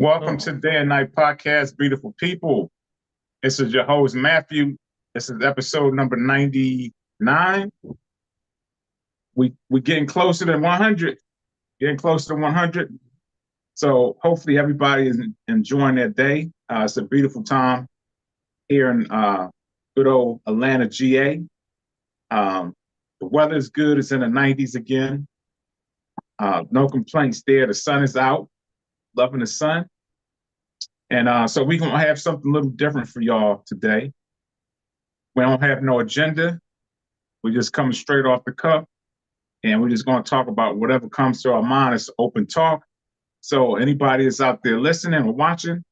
Welcome No. to Day and Night Podcast, beautiful people. This is your host, Matthew. This is episode number 99. We're getting closer to 100, getting closer to 100. So hopefully everybody is enjoying their day. It's a beautiful time here in good old Atlanta, GA. The weather is good. It's in the 90s again. No complaints there. The sun is out. Loving the sun. And so we're going to have something a little different for y'all today. We don't have no agenda. We're just coming straight off the cuff. And we're just going to talk about whatever comes to our mind. It's open talk. So anybody that's out there listening or watching,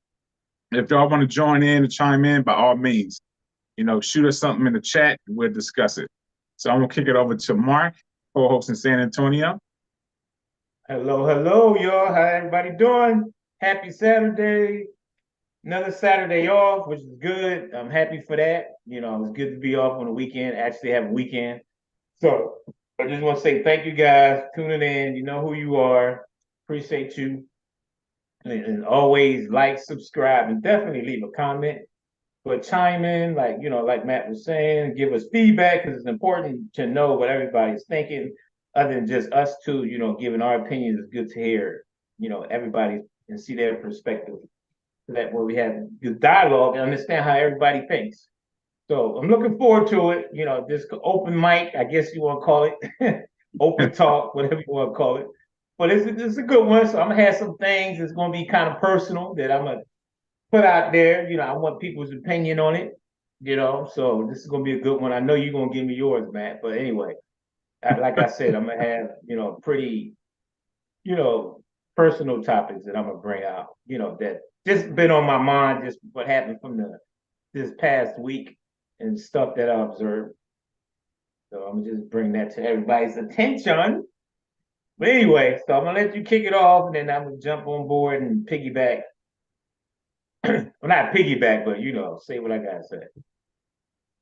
if y'all want to join in and chime in, by all means, shoot us something in the chat and we'll discuss it. So I'm going to kick it over to Mark, co-host in San Antonio. Hello, y'all. How everybody doing? Happy Saturday. Another Saturday off, which is good. I'm happy for that. It's good to be off on the weekend, actually have a weekend. So I just want to say thank you guys tuning in. You know who you are. Appreciate you. And always like, subscribe, and definitely leave a comment. But chime in, like Matt was saying, give us feedback because it's important to know what everybody's thinking, other than just us two, giving our opinions is good to hear, everybody and see their perspective. That way we have good dialogue and understand how everybody thinks. So I'm looking forward to it. This open mic, I guess you want to call it, open talk, whatever you want to call it. But it's a good one. So I'm gonna have some things. It's gonna be kind of personal that I'm gonna put out there. I want people's opinion on it. So this is gonna be a good one. I know you're gonna give me yours, Matt. But anyway, like I said, I'm gonna have pretty you know personal topics that I'm gonna bring out. That just been on my mind, just what happened from this past week and stuff that I observed. So I'm gonna just bring that to everybody's attention. But anyway, so I'm gonna let you kick it off, and then I'm gonna jump on board and piggyback. Well, not piggyback, but say what I gotta say.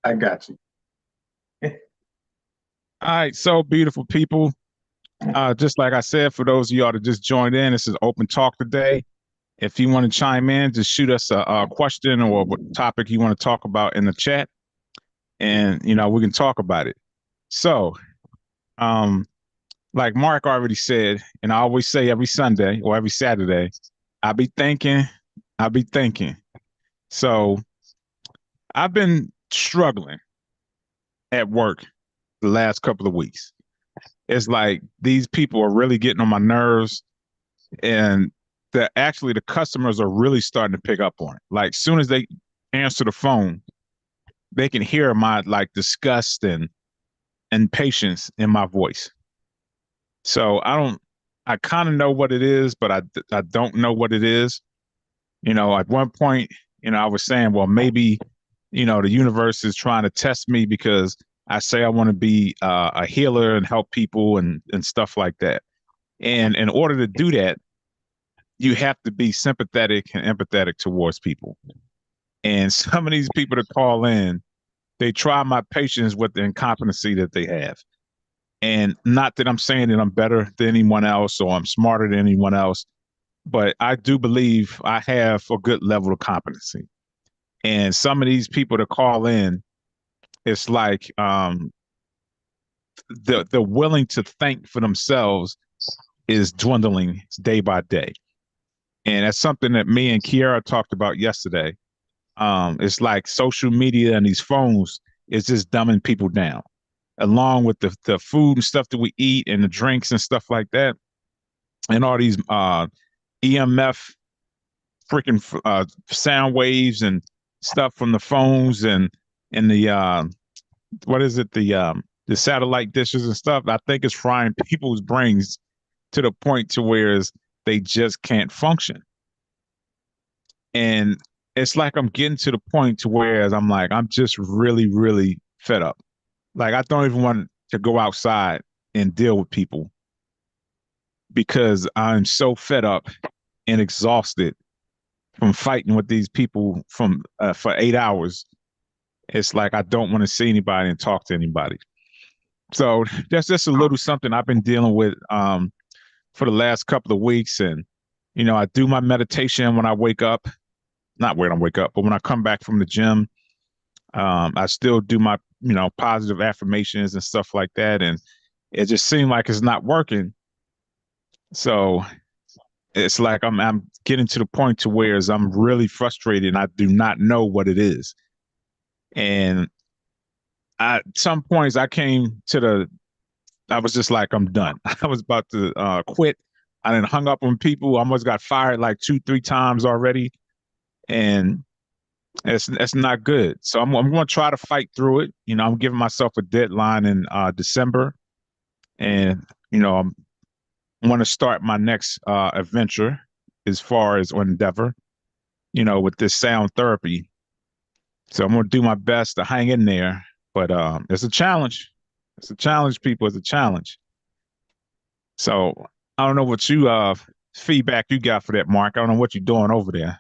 I got you. All right, so beautiful people. Just like I said, for those of y'all that just joined in, this is open talk today. If you want to chime in, just shoot us a question or what topic you want to talk about in the chat, and we can talk about it. So, like Mark already said, and I always say every Sunday or every Saturday, I be thinking. So, I've been struggling at work the last couple of weeks. It's like these people are really getting on my nerves, and the customers are really starting to pick up on it. Like soon as they answer the phone, they can hear my like disgust and patience in my voice. So I kind of know what it is, but I don't know what it is. At one point, I was saying, well, maybe, the universe is trying to test me because I say I want to be a healer and help people and stuff like that. And in order to do that, you have to be sympathetic and empathetic towards people. And some of these people that call in, they try my patience with the incompetency that they have. And not that I'm saying that I'm better than anyone else or I'm smarter than anyone else, but I do believe I have a good level of competency. And some of these people that call in, it's like the willing to think for themselves is dwindling day by day. And that's something that me and Kiara talked about yesterday. It's like social media and these phones is just dumbing people down, along with the food and stuff that we eat and the drinks and stuff like that, and all these EMF freaking sound waves and stuff from the phones and the what is it the satellite dishes and stuff. I think it's frying people's brains to the point to where they just can't function. And it's like I'm getting to the point to where I'm like, I'm just really, really fed up. Like I don't even want to go outside and deal with people because I'm so fed up and exhausted from fighting with these people for 8 hours. It's like I don't want to see anybody and talk to anybody. So that's just a little something I've been dealing with for the last couple of weeks, and I do my meditation when I wake up, not when I wake up, but when I come back from the gym. I still do my, positive affirmations and stuff like that. And it just seemed like it's not working. So it's like I'm getting to the point to where I'm really frustrated and I do not know what it is. And at some points I was just like, I'm done. I was about to quit. I then hung up on people. I almost got fired like 2, 3 times already. And it's not good. So I'm going to try to fight through it. I'm giving myself a deadline in December, and I want to start my next adventure as far as endeavor. With this sound therapy. So I'm going to do my best to hang in there, but it's a challenge. It's a challenge, people. It's a challenge. So I don't know what you feedback you got for that, Mark. I don't know what you're doing over there.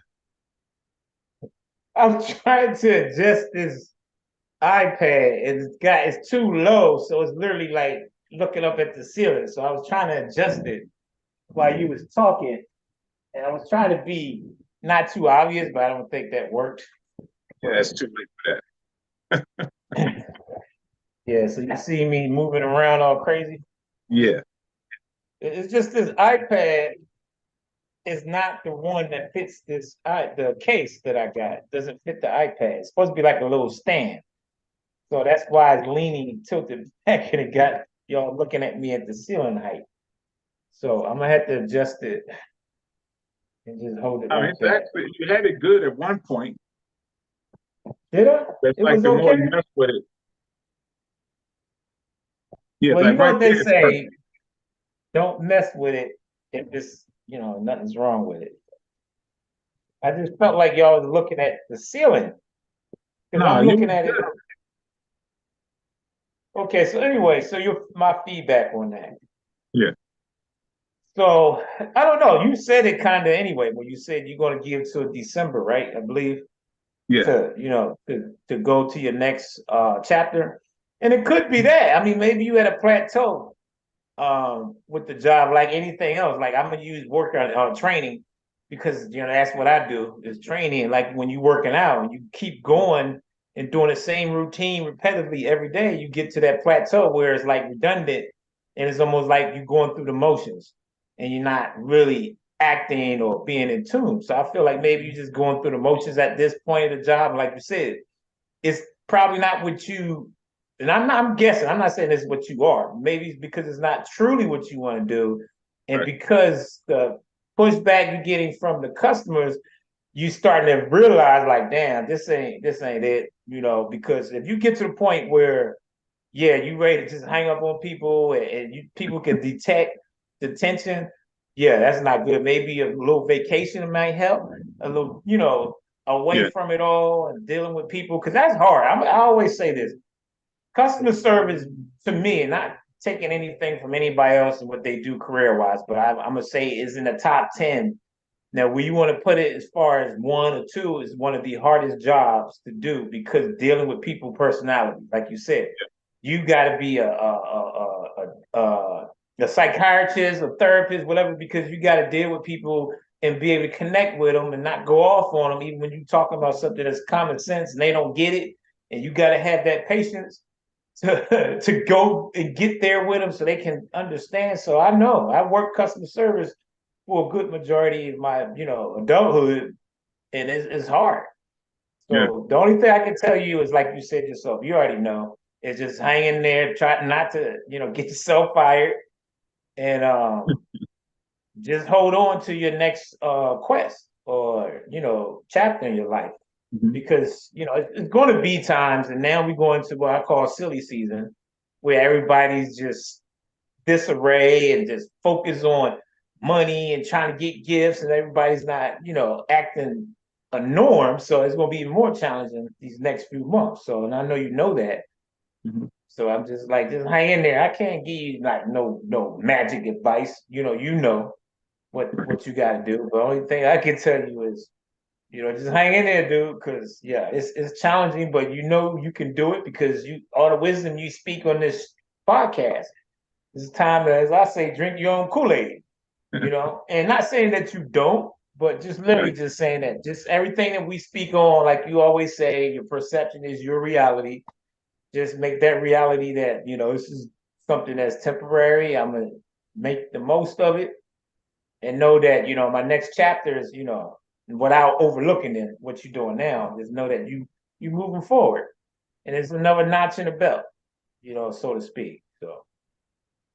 I'm trying to adjust this iPad. It's too low, so it's literally like looking up at the ceiling. So I was trying to adjust it while you was talking, and I was trying to be not too obvious, but I don't think that worked. Yeah, it's too late for that. Yeah, so you see me moving around all crazy. Yeah. It's just this iPad is not the one that fits the case that I got. It doesn't fit the iPad. It's supposed to be like a little stand. So that's why it's leaning tilted back and it got y'all looking at me at the ceiling height. So I'm gonna have to adjust it and just hold it like that. Actually, you had it good at one point. Did I? It's like the more you mess with it. Yeah, well, you know what they say, don't mess with it if it's, nothing's wrong with it. I just felt like y'all was looking at the ceiling. Because I'm looking at it. Okay, so anyway, so my feedback on that. Yeah. So I don't know. You said it kind of anyway, when you said you're going to give till December, right? I believe. Yeah. To go to your next chapter, and it could be that. I mean, maybe you had a plateau with the job, like anything else. Like I'm gonna use work on training because that's what I do is training. Like when you're working out and you keep going and doing the same routine repetitively every day, you get to that plateau where it's like redundant and it's almost like you're going through the motions and you're not really acting or being in tune. So I feel like maybe you're just going through the motions at this point of the job. Like you said, it's probably not what you, and I'm guessing, I'm not saying this is what you are. Maybe it's because it's not truly what you want to do. And right. Because the pushback you're getting from the customers, you starting to realize like, damn, this ain't it, because if you get to the point where, yeah, you ready to just hang up on people and people can detect the tension, yeah, that's not good. Maybe a little vacation might help, a little, away from it all and dealing with people, because that's hard. I always say this, customer service to me, and not taking anything from anybody else and what they do career-wise, but I'm going to say is in the top 10. Now, where you want to put it as far as 1 or 2 is one of the hardest jobs to do, because dealing with people personality, like you said, you got to be a psychiatrist, a therapist, whatever, because you got to deal with people and be able to connect with them and not go off on them, even when you're talking about something that's common sense and they don't get it. And you got to have that patience to go and get there with them so they can understand. So I know I worked customer service for a good majority of my, adulthood, and it's hard. So the only thing I can tell you is, like you said yourself, you already know, is just hang in there, try not to, get yourself fired, and just hold on to your next quest or chapter in your life, because it's going to be times, and now we're going to what I call silly season, where everybody's just disarray and just focus on money and trying to get gifts, and everybody's not acting a norm. So it's going to be even more challenging these next few months. So, and I know you know that. So I'm just like, just hang in there. I can't give you like no magic advice. You know what you got to do. But the only thing I can tell you is, just hang in there, dude. Because it's challenging, but you can do it, because all the wisdom you speak on this podcast. It's time to, as I say, drink your own Kool-Aid. and not saying that you don't, but just literally Right. just saying that just everything that we speak on, like you always say, your perception is your reality. Just make that reality that, this is something that's temporary. I'm gonna make the most of it and know that, my next chapter is, without overlooking it, what you're doing now, just know that you moving forward. And it's another notch in the belt, so to speak. So,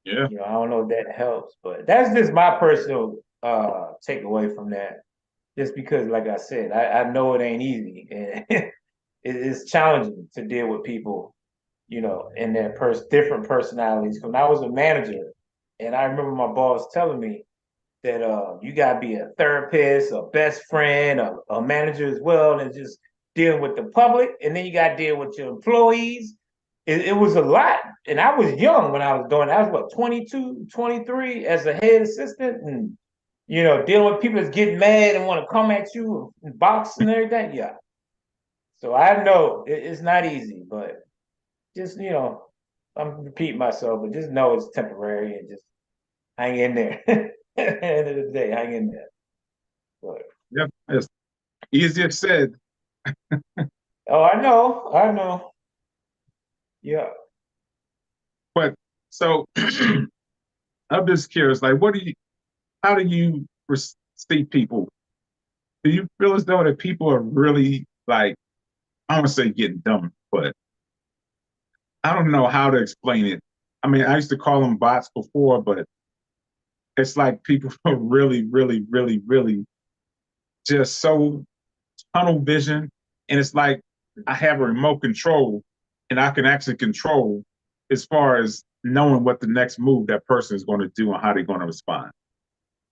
Yeah. I don't know if that helps, but that's just my personal takeaway from that. Just because, like I said, I know it ain't easy and it's challenging to deal with people, and their different personalities. When I was a manager, and I remember my boss telling me that you gotta be a therapist, a best friend, a manager as well, and just dealing with the public, and then you gotta deal with your employees. It was a lot, and I was young when I was doing it. I was what, 22, 23 as a head assistant, and dealing with people that's getting mad and want to come at you and box and everything. Yeah. So I know it's not easy, but just I'm repeating myself, but just know it's temporary and just hang in there. At the end of the day, hang in there. But, Yep. It's easier said. oh, I know. Yeah. But so I'm just curious, like, how do you see people? Do you feel as though that people are really like, I don't want to say getting dumb, but I don't know how to explain it. I mean, I used to call them bots before, but it's like people are really, really, really, really just so tunnel vision. And it's like I have a remote control and I can actually control as far as knowing what the next move that person is going to do and how they're going to respond.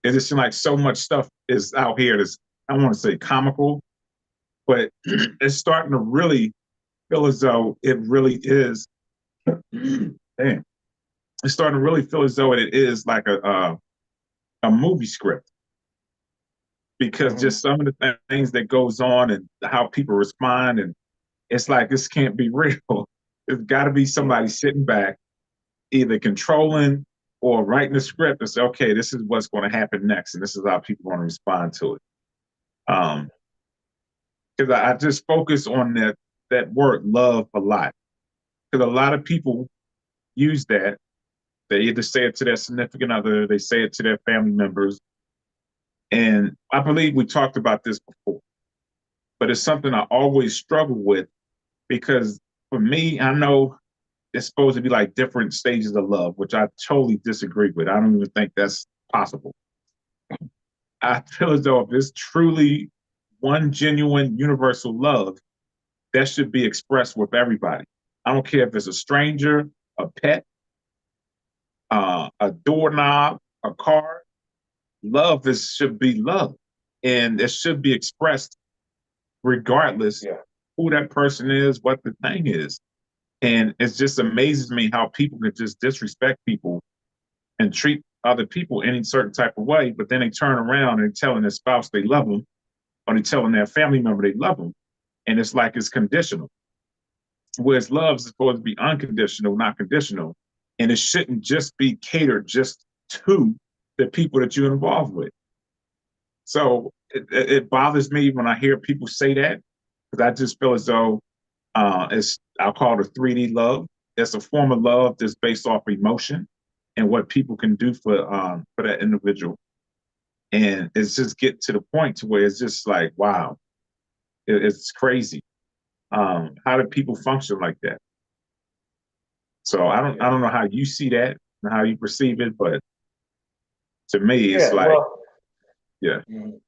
It just seems like so much stuff is out here that's, I don't want to say comical, but it's starting to really feel as though it really is. Damn, it's starting to really feel as though it is like a movie script because Mm-hmm. just some of the things that goes on and how people respond, and it's like this can't be real. There's got to be Yeah. somebody sitting back, either controlling or writing the script and say, okay, this is what's going to happen next, and this is how people want to respond to it. Because I just focus on that word love a lot. Because a lot of people use that. They either say it to their significant other, they say it to their family members, and I believe we talked about this before. But it's something I always struggle with because for me, I know it's supposed to be like different stages of love, which I totally disagree with. I don't even think that's possible. I feel as though if it's truly one genuine universal love, that should be expressed with everybody. I don't care if it's a stranger, a pet, a doorknob, a car. Love should be love, and it should be expressed regardless Yeah. who that person is, what the thing is. And it just amazes me how people can just disrespect people and treat other people any certain type of way, but then they turn around and telling their spouse they love them, or they telling their family member they love them, and it's like it's conditional. Whereas love is supposed to be unconditional, not conditional, and it shouldn't just be catered just to the people that you're involved with. So it bothers me when I hear people say that because I just feel as though it's I'll call it a 3D love. It's a form of love that's based off emotion and what people can do for that individual. And it's just get to the point to where it's just like, wow, it's crazy. How do people function like that? So Yeah. I don't know how you see that and how you perceive it, but to me, it's Yeah. like, Well, yeah, mhm.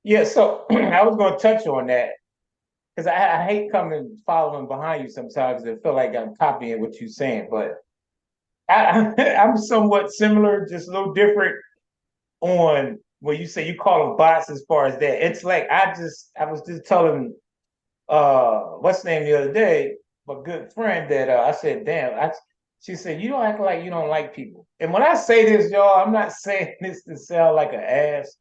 Yeah. So I was going to touch on that because I hate coming following behind you sometimes. I feel like I'm copying what you're saying, but I'm somewhat similar, just a little different on when you say you call them bots as far as that. It's like I was just telling what's the name the other day, my good friend that I said, damn, she said, you don't act like you don't like people. And when I say this, y'all, I'm not saying this to sound like an ass,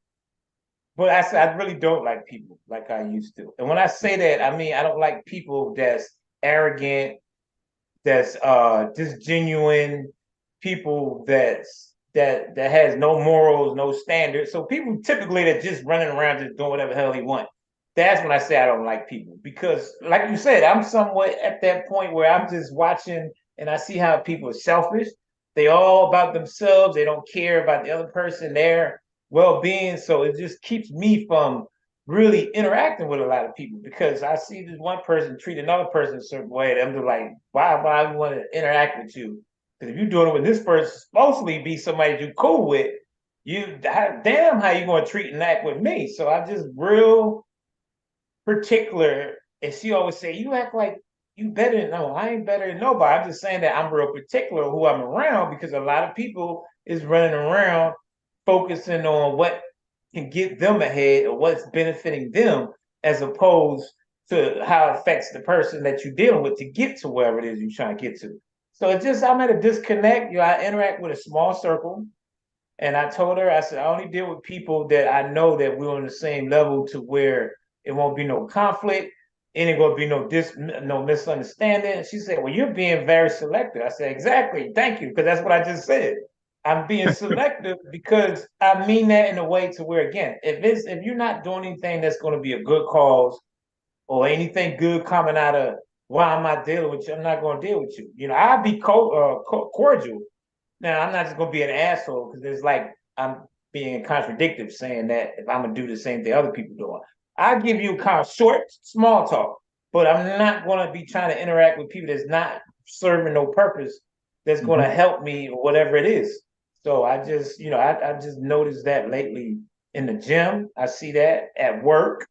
but I said I really don't like people like I used to. And when I say that, I mean I don't like people that's arrogant, that's disgenuine, people that's that has no morals, no standards. So people typically that just running around just doing whatever the hell they want. That's when I say I don't like people because, like you said, I'm somewhat at that point where I'm just watching and I see how people are selfish. They all about themselves. They don't care about the other person, their well-being. So it just keeps me from really interacting with a lot of people because I see this one person treat another person a certain way. And I'm just like, why I want to interact with you? Because if you're doing it with this person, supposedly be somebody you cool with, you damn how you gonna treat and act with me. So I just real particular. And she always say, you act like you better than no, I ain't better than nobody. I'm just saying that I'm real particular who I'm around because a lot of people is running around focusing on what can get them ahead or what's benefiting them as opposed to how it affects the person that you're dealing with to get to wherever it is you're trying to get to. So it's just I'm at a disconnect. You know, I interact with a small circle. And I told her, I said, I only deal with people that I know that we're on the same level to where it won't be no conflict, and it gonna be no misunderstanding. And she said, well, you're being very selective. I said, exactly, thank you, because that's what I just said. I'm being selective because I mean that in a way to where again, if you're not doing anything that's gonna be a good cause or anything good coming out of why am I dealing with you, I'm not gonna deal with you. You know, I'll be cordial now, I'm not just gonna be an asshole because it's like I'm being contradictory saying that if I'm gonna do the same thing other people doing. I'll give you kind of short, small talk, but I'm not gonna be trying to interact with people that's not serving no purpose that's gonna help me or whatever it is. So I just, I just noticed that lately in the gym. I see that at work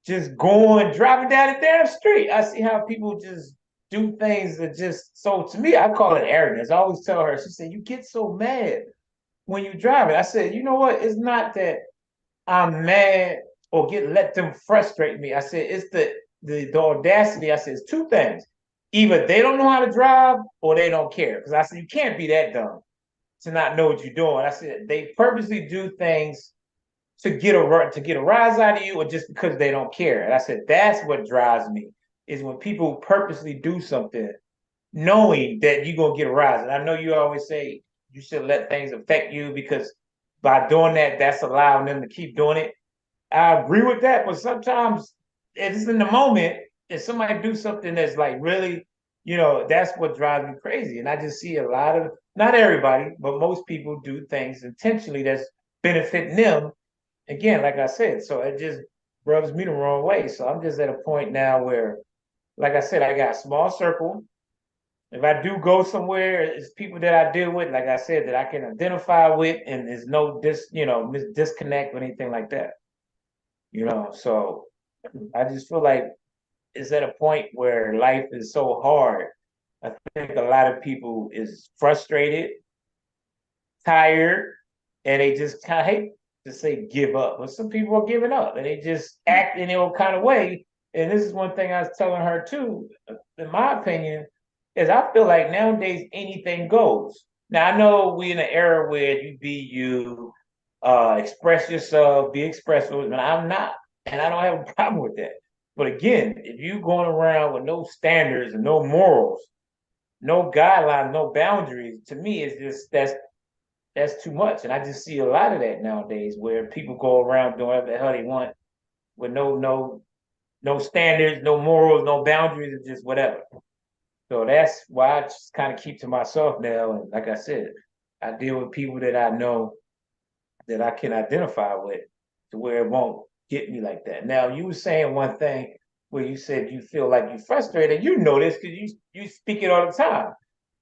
just going driving down the damn street. I see how people just do things that just so to me, I call it arrogance. I always tell her, she said, you get so mad when you drive it. I said, you know what? It's not that I'm mad or let them frustrate me. I said, it's the audacity. I said, it's two things. Either they don't know how to drive or they don't care. Because I said, you can't be that dumb to not know what you're doing. I said, they purposely do things to get a rise out of you or just because they don't care. And I said, that's what drives me is when people purposely do something knowing that you're gonna get a rise. And I know you always say you should let things affect you because by doing that, that's allowing them to keep doing it. I agree with that, but sometimes it's in the moment, if somebody do something that's like really, that's what drives me crazy. And I just see a lot of not everybody, but most people do things intentionally that's benefiting them again, like I said, so it just rubs me the wrong way. So I'm just at a point now where, like I said, I got a small circle. If I do go somewhere, it's people that I deal with, like I said, that I can identify with, and there's no disconnect or anything like that. So I just feel like it's at a point where life is so hard. I think a lot of people is frustrated, tired, and they just kind of hate to say give up. But some people are giving up and they just act in their own kind of way. And this is one thing I was telling her too, in my opinion, is I feel like nowadays anything goes. Now I know we in an era where you be you, express yourself, be expressive, but I'm not. And I don't have a problem with that. But again, if you going around with no standards and no morals, no guidelines, no boundaries, to me, it's just that's too much. And I just see a lot of that nowadays where people go around doing whatever the hell they want with no standards, no morals, no boundaries, and just whatever. So that's why I just kind of keep to myself now. And like I said, I deal with people that I know that I can identify with to where it won't get me like that. Now you were saying one thing where you said you feel like you're frustrated. You know this because you speak it all the time.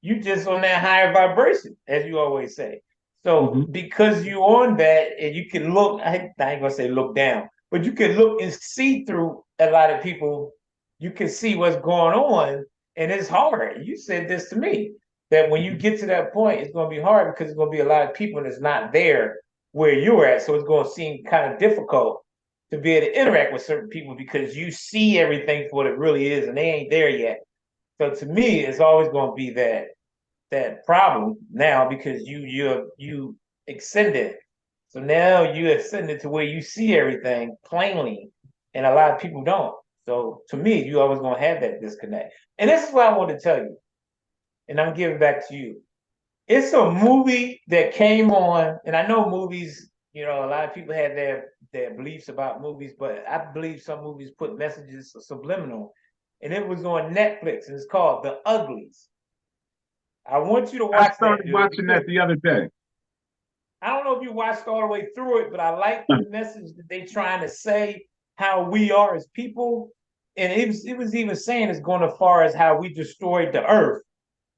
You just on that higher vibration, as you always say. So because you on that and you can look, I ain't gonna say look down, but you can look and see through a lot of people. You can see what's going on, and it's hard. You said this to me that when you get to that point, it's gonna be hard because it's gonna be a lot of people that's not there where you're at. So it's gonna seem kind of difficult to be able to interact with certain people because you see everything for what it really is, and they ain't there yet. So to me, it's always going to be that problem now because you extended. So now you extended to where you see everything plainly, and a lot of people don't. So to me, you always going to have that disconnect. And this is what I want to tell you, and I'm giving back to you. It's a movie that came on, and I know movies, a lot of people have their beliefs about movies, but I believe some movies put messages subliminal. And it was on Netflix, and it's called The Uglies. I want you to I watch that, started dude, watching that because the other day. I don't know if you watched all the way through it, but I like the message that they trying to say how we are as people. And it was even saying it's going as far as how we destroyed the earth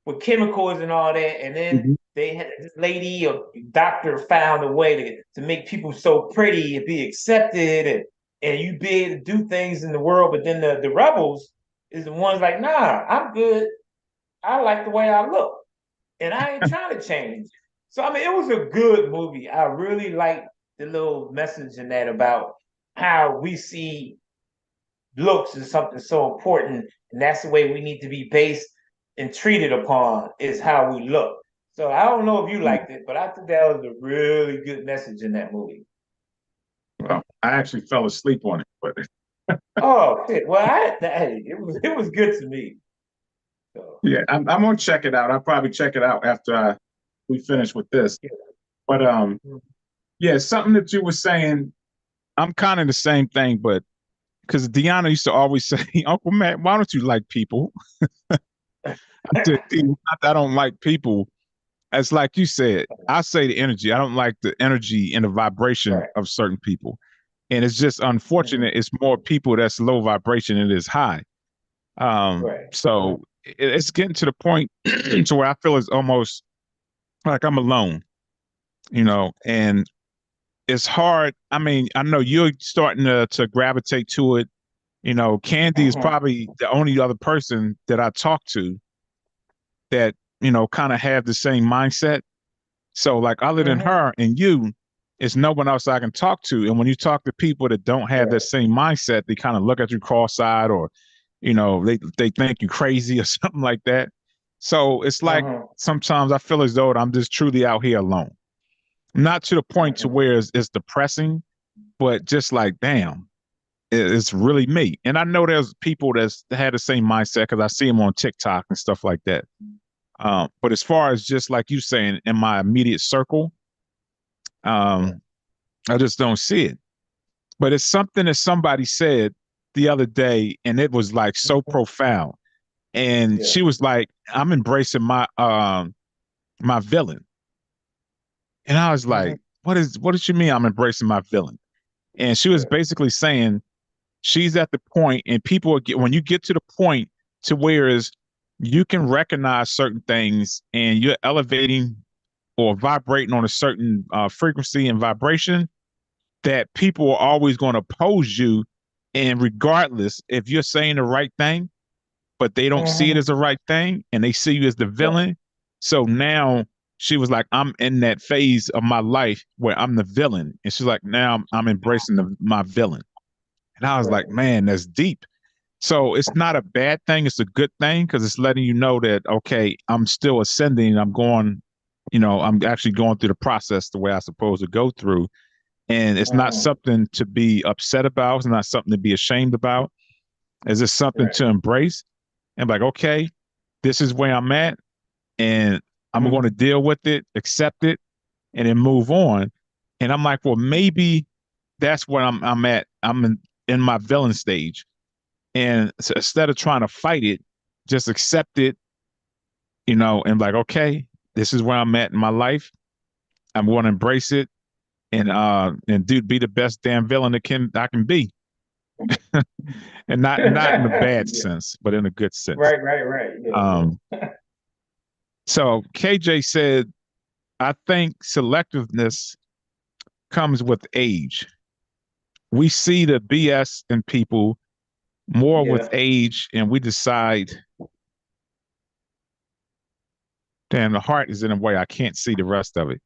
with chemicals and all that. And then Mhm. they had this lady or doctor found a way to make people so pretty and be accepted and you be able to do things in the world. But then the rebels is the ones like, nah, I'm good. I like the way I look. And I ain't trying to change. So I mean, it was a good movie. I really liked the little message in that about how we see looks as something so important, and that's the way we need to be based and treated upon is how we look. So I don't know if you liked it, but I think that was a really good message in that movie. Well, I actually fell asleep on it, but Oh shit! Well, hey, it was good to me. So yeah, I'm gonna check it out. I'll probably check it out after we finish with this. yeah. But yeah, something that you were saying, I'm kind of the same thing, but because Deanna used to always say, Uncle Matt, why don't you like people? I said, not that I don't like people. It's like you said, I say the energy. I don't like the energy and the vibration Right. of certain people. And it's just Mm-hmm. unfortunate. It's more people that's low vibration than it is high. Right. So it's getting to the point to where I feel it's almost like I'm alone, and it's hard. I mean, I know you're starting to gravitate to it. Candy is Mm-hmm. probably the only other person that I talk to that, kind of have the same mindset. So, like, other than Mm-hmm. her and you, it's no one else I can talk to. And when you talk to people that don't have that Right. same mindset, they kind of look at you cross-eyed, or, they think you crazy or something like that. So it's like Mm-hmm. sometimes I feel as though I'm just truly out here alone. Not to the point to Mm-hmm. where it's depressing, but just like, damn, it's really me. And I know there's people that had the same mindset because I see them on TikTok and stuff like that. But as far as just like you saying, in my immediate circle, Right. um, I just don't see it. But it's something that somebody said the other day, and it was like so Mm-hmm. profound. And Yeah. she was like, "I'm embracing my villain," and I was Mm-hmm. like, What does she mean? I'm embracing my villain?" And she was Yeah. basically saying she's at the point, and people get when you get to the point to where is you can recognize certain things, and you're elevating or vibrating on a certain frequency and vibration, that people are always going to oppose you. And regardless if you're saying the right thing, but they don't see it Mm-hmm. as the right thing and they see you as the Right. villain. So now she was like, I'm in that phase of my life where I'm the villain. And she's like, now I'm embracing my villain. And I was like, Right. man, that's deep. So it's not a bad thing. It's a good thing because it's letting you know that, okay, I'm still ascending. I'm going, I'm actually going through the process the way I'm supposed to go through. And it's not Mm-hmm. something to be upset about. It's not something to be ashamed about. It's just something Right. to embrace and be like, okay, this is where I'm at, and I'm going to Mm-hmm. deal with it, accept it, and then move on. And I'm like, well, maybe that's where I'm at. I'm in my villain stage. And so instead of trying to fight it, just accept it, and like, okay, this is where I'm at in my life. I'm going to embrace it and be the best damn villain that I can be. And not in a bad Yeah. sense, but in a good sense. Right, right, right. Yeah, Um, yeah. so KJ said, I think selectiveness comes with age. We see the BS in people more with Yeah. age, and we decide, damn, the heart is in a way I can't see the rest of it,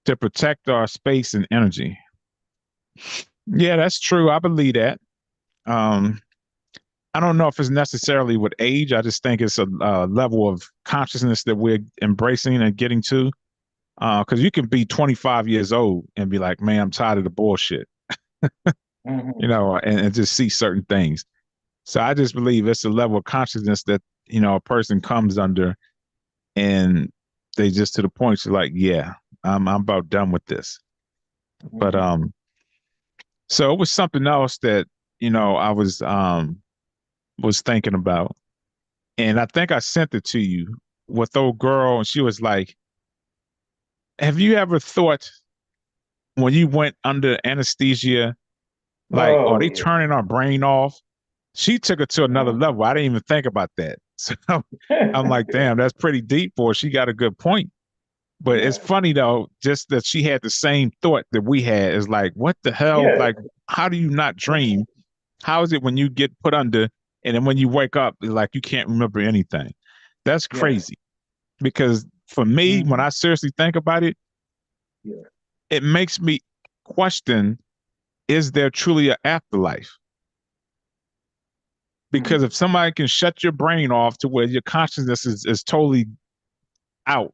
to protect our space and energy. Yeah, that's true. I believe that. Um, I don't know if it's necessarily with age. I just think it's a level of consciousness that we're embracing and getting to. Because you can be 25 years old and be like, man, I'm tired of the bullshit, Mm-hmm. and just see certain things. So I just believe it's a level of consciousness that, a person comes under, and they just to the point. She's like, yeah, I'm about done with this. But Mhm. so it was something else that I was thinking about, and I think I sent it to you with old girl, and she was like, "Have you ever thought when you went under anesthesia, like, are Oh they yeah. turning our brain off?" She took it to another Uh-huh. level. I didn't even think about that. So I'm like, damn, that's pretty deep for her. She got a good point. But it's Right. funny though, just that she had the same thought that we had. Is like, what the hell? Yeah. Like, how do you not dream? How is it when you get put under and then when you wake up, it's like you can't remember anything? That's Yes. crazy. Because for me, when Mhm. I seriously think about it, Yeah. it makes me question, is there truly an afterlife? Because Mhm. if somebody can shut your brain off to where your consciousness is totally out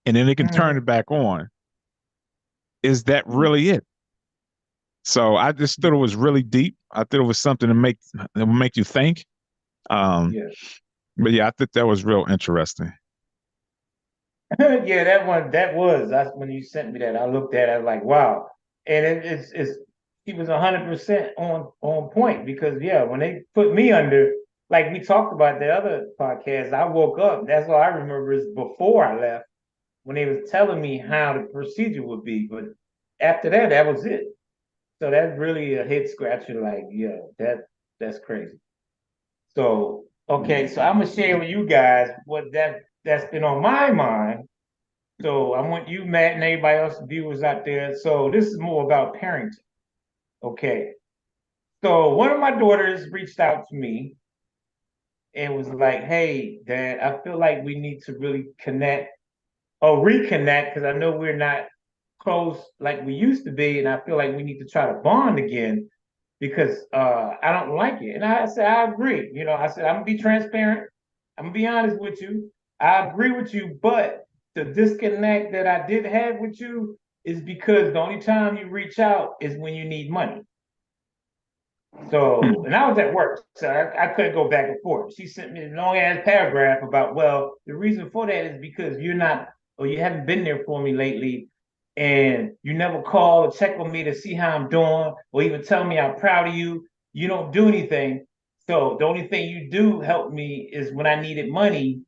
and then they can turn Mhm. it back on, is that Mhm. really it? So I just thought it was really deep. I thought it was something that would make you think. Um, Yeah. but yeah, I think that was real interesting. Yeah, that one, that's when you sent me that. I looked at it, I was like, wow. And it's he was 100% on point because yeah, when they put me under, like we talked about the other podcast, I woke up. That's all I remember is before I left when they was telling me how the procedure would be. But after that, that was it. So that's really a head scratcher. Like, yeah, that's crazy. So okay, so I'm gonna share with you guys what that's been on my mind. So I want you, Matt, and everybody else, viewers out there. So this is more about parenting. Okay. So one of my daughters reached out to me and was like, "Hey, Dad, I feel like we need to really connect or reconnect because I know we're not close like we used to be, and I feel like we need to try to bond again because I don't like it." And I said, "I agree." I said, "I'm gonna be transparent. I'm gonna be honest with you. I agree with you, but the disconnect that I did have with you is because the only time you reach out is when you need money." So, Hmm. and I was at work, so I couldn't go back and forth. She sent me a long ass paragraph about, well, the reason for that is because you're not, or you haven't been there for me lately, and you never call or check on me to see how I'm doing, or even tell me I'm proud of you. You don't do anything. So the only thing you do help me is when I needed money,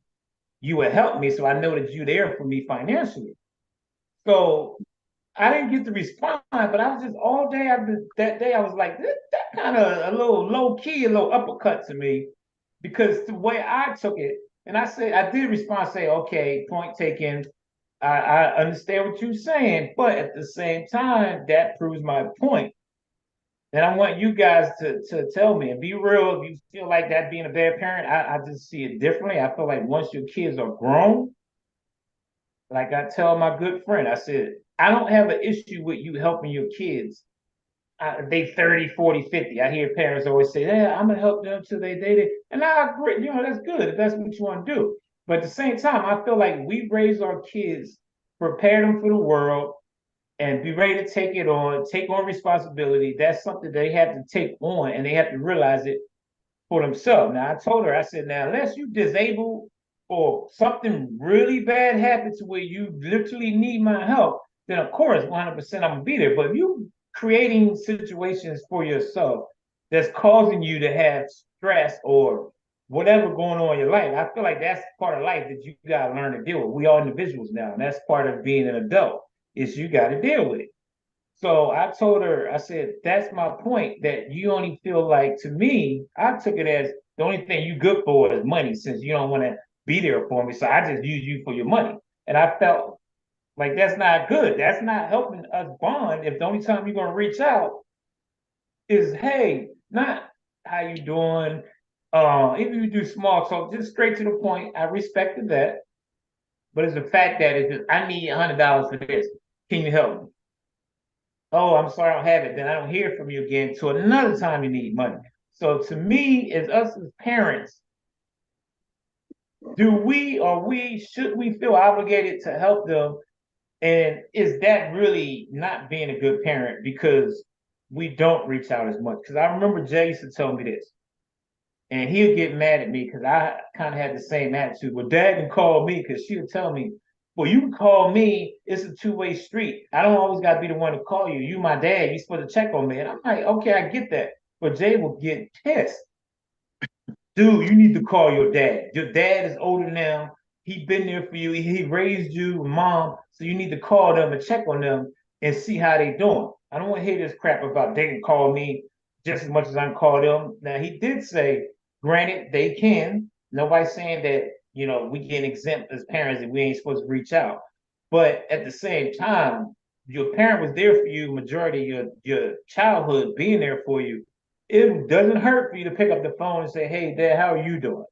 you would help me. So I know that you're there for me financially. So I didn't get to respond, but I was just all day after that day, I was like, that kind of a little low key, a little uppercut to me, because the way I took it, and I said, I did respond, say, okay, point taken. I understand what you're saying, but at the same time, that proves my point. And I want you guys to tell me and be real. If you feel like that being a bad parent, I just see it differently. I feel like once your kids are grown, like I tell my good friend, I said, I don't have an issue with you helping your kids. They 30, 40, 50. I hear parents always say, yeah, I'm going to help them till they date it. And I agree, that's good if that's what you want to do. But at the same time, I feel like we raise our kids, prepare them for the world, and be ready to take on responsibility. That's something they have to take on, and they have to realize it for themselves. Now, I told her, I said, now, unless you disabled or something really bad happens where you literally need my help, then of course, 100% I'm gonna be there. But if you creating situations for yourself that's causing you to have stress or whatever going on in your life, I feel like that's part of life that you gotta learn to deal with. We all individuals now, and that's part of being an adult, is you gotta deal with it. So I told her, I said, that's my point, that you only feel like, to me, I took it as the only thing you good for is money since you don't want to be there for me. So I just use you for your money. And I felt like that's not good. That's not helping us bond if the only time you're going to reach out is, hey, not how you doing. Even if you do small talk, just straight to the point. I respected that. But it's the fact that it's just, I need $100 for this. Can you help me? Oh, I'm sorry, I don't have it. Then I don't hear from you again till another time you need money. So to me, as us as parents, do we or we should we feel obligated to help them? And is that really not being a good parent because we don't reach out as much? Because I remember Jay used to tell me this. And he'll get mad at me because I kind of had the same attitude. Well, dad can call me because she'll tell me, well, you can call me. It's a two-way street. I don't always got to be the one to call you. You my dad. You're supposed to check on me. And I'm like, okay, I get that. But Jay will get pissed. Dude, you need to call your dad. Your dad is older now. He been there for you. He raised you, mom. So you need to call them and check on them and see how they doing. I don't want to hear this crap about they can call me just as much as I can call them. Now he did say, granted, they can. Nobody's saying that, we get exempt as parents and we ain't supposed to reach out. But at the same time, your parent was there for you, majority of your childhood being there for you. It doesn't hurt for you to pick up the phone and say, "Hey, Dad, how are you doing?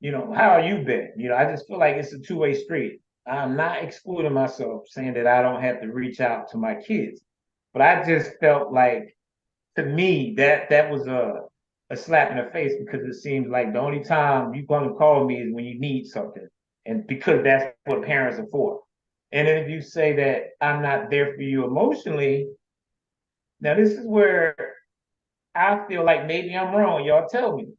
How are you been?" I just feel like it's a two-way street. I'm not excluding myself, saying that I don't have to reach out to my kids, but I just felt like, to me, that was a slap in the face because it seems like the only time you're going to call me is when you need something, and because that's what parents are for. And then if you say that I'm not there for you emotionally, now this is where I feel like maybe I'm wrong. Y'all tell me.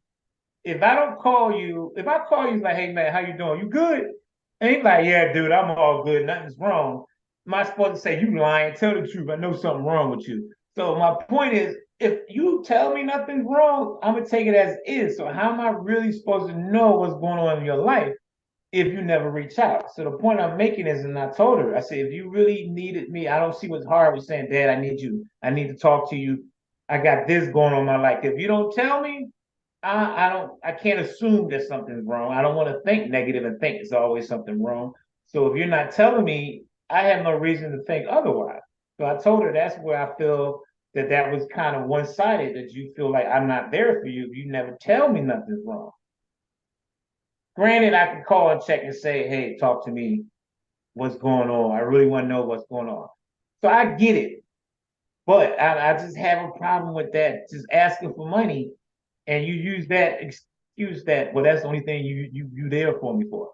If I don't call you, if I call you like, hey man, how you doing? You good? And he's like, yeah, dude, I'm all good. Nothing's wrong. Am I supposed to say you lying? Tell the truth. I know something wrong with you. So my point is, if you tell me nothing's wrong, I'm gonna take it as is. So how am I really supposed to know what's going on in your life if you never reach out? So the point I'm making is, and I told her, I said, if you really needed me, I don't see what's hard with saying, Dad, I need you. I need to talk to you. I got this going on in my life. If you don't tell me, I can't assume that something's wrong. I don't want to think negative and think it's always something wrong. So if you're not telling me, I have no reason to think otherwise. So I told her that's where I feel that was kind of one-sided, that you feel like I'm not there for you if you never tell me nothing's wrong. Granted, I can call and check and say, hey, talk to me. What's going on? I really want to know what's going on. So I get it. But I just have a problem with that, just asking for money, and you use that excuse that, well, that's the only thing you there for me for.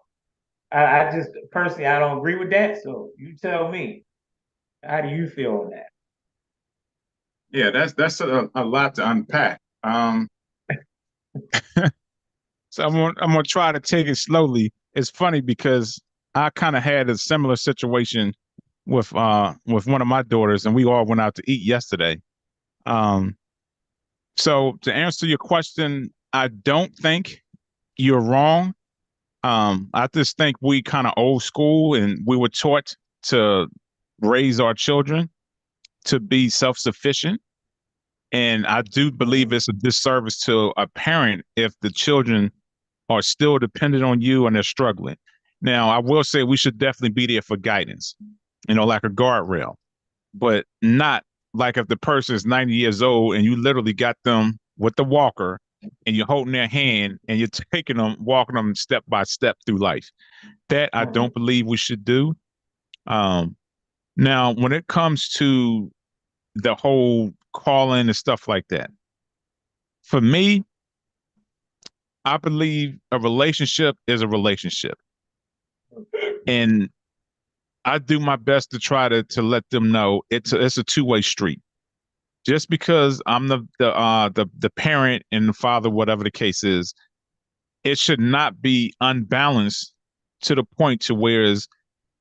I just personally, I don't agree with that. So you tell me, how do you feel on that? Yeah, that's a lot to unpack. So I'm gonna try to take it slowly. It's funny because I kind of had a similar situation with one of my daughters, and we all went out to eat yesterday. Um, so to answer your question, I don't think you're wrong. I just think we kind of old school, and we were taught to raise our children to be self-sufficient. And I do believe it's a disservice to a parent if the children are still dependent on you and they're struggling. Now, I will say we should definitely be there for guidance, like a guardrail, but not like if the person is 90 years old and you literally got them with the walker and you're holding their hand and you're taking them, walking them step by step through life. That I don't believe we should do. Now, when it comes to the whole calling and stuff like that, for me, I believe a relationship is a relationship. And I do my best to try to let them know it's a two-way street. Just because I'm the parent and the father, whatever the case is, it should not be unbalanced to the point to whereas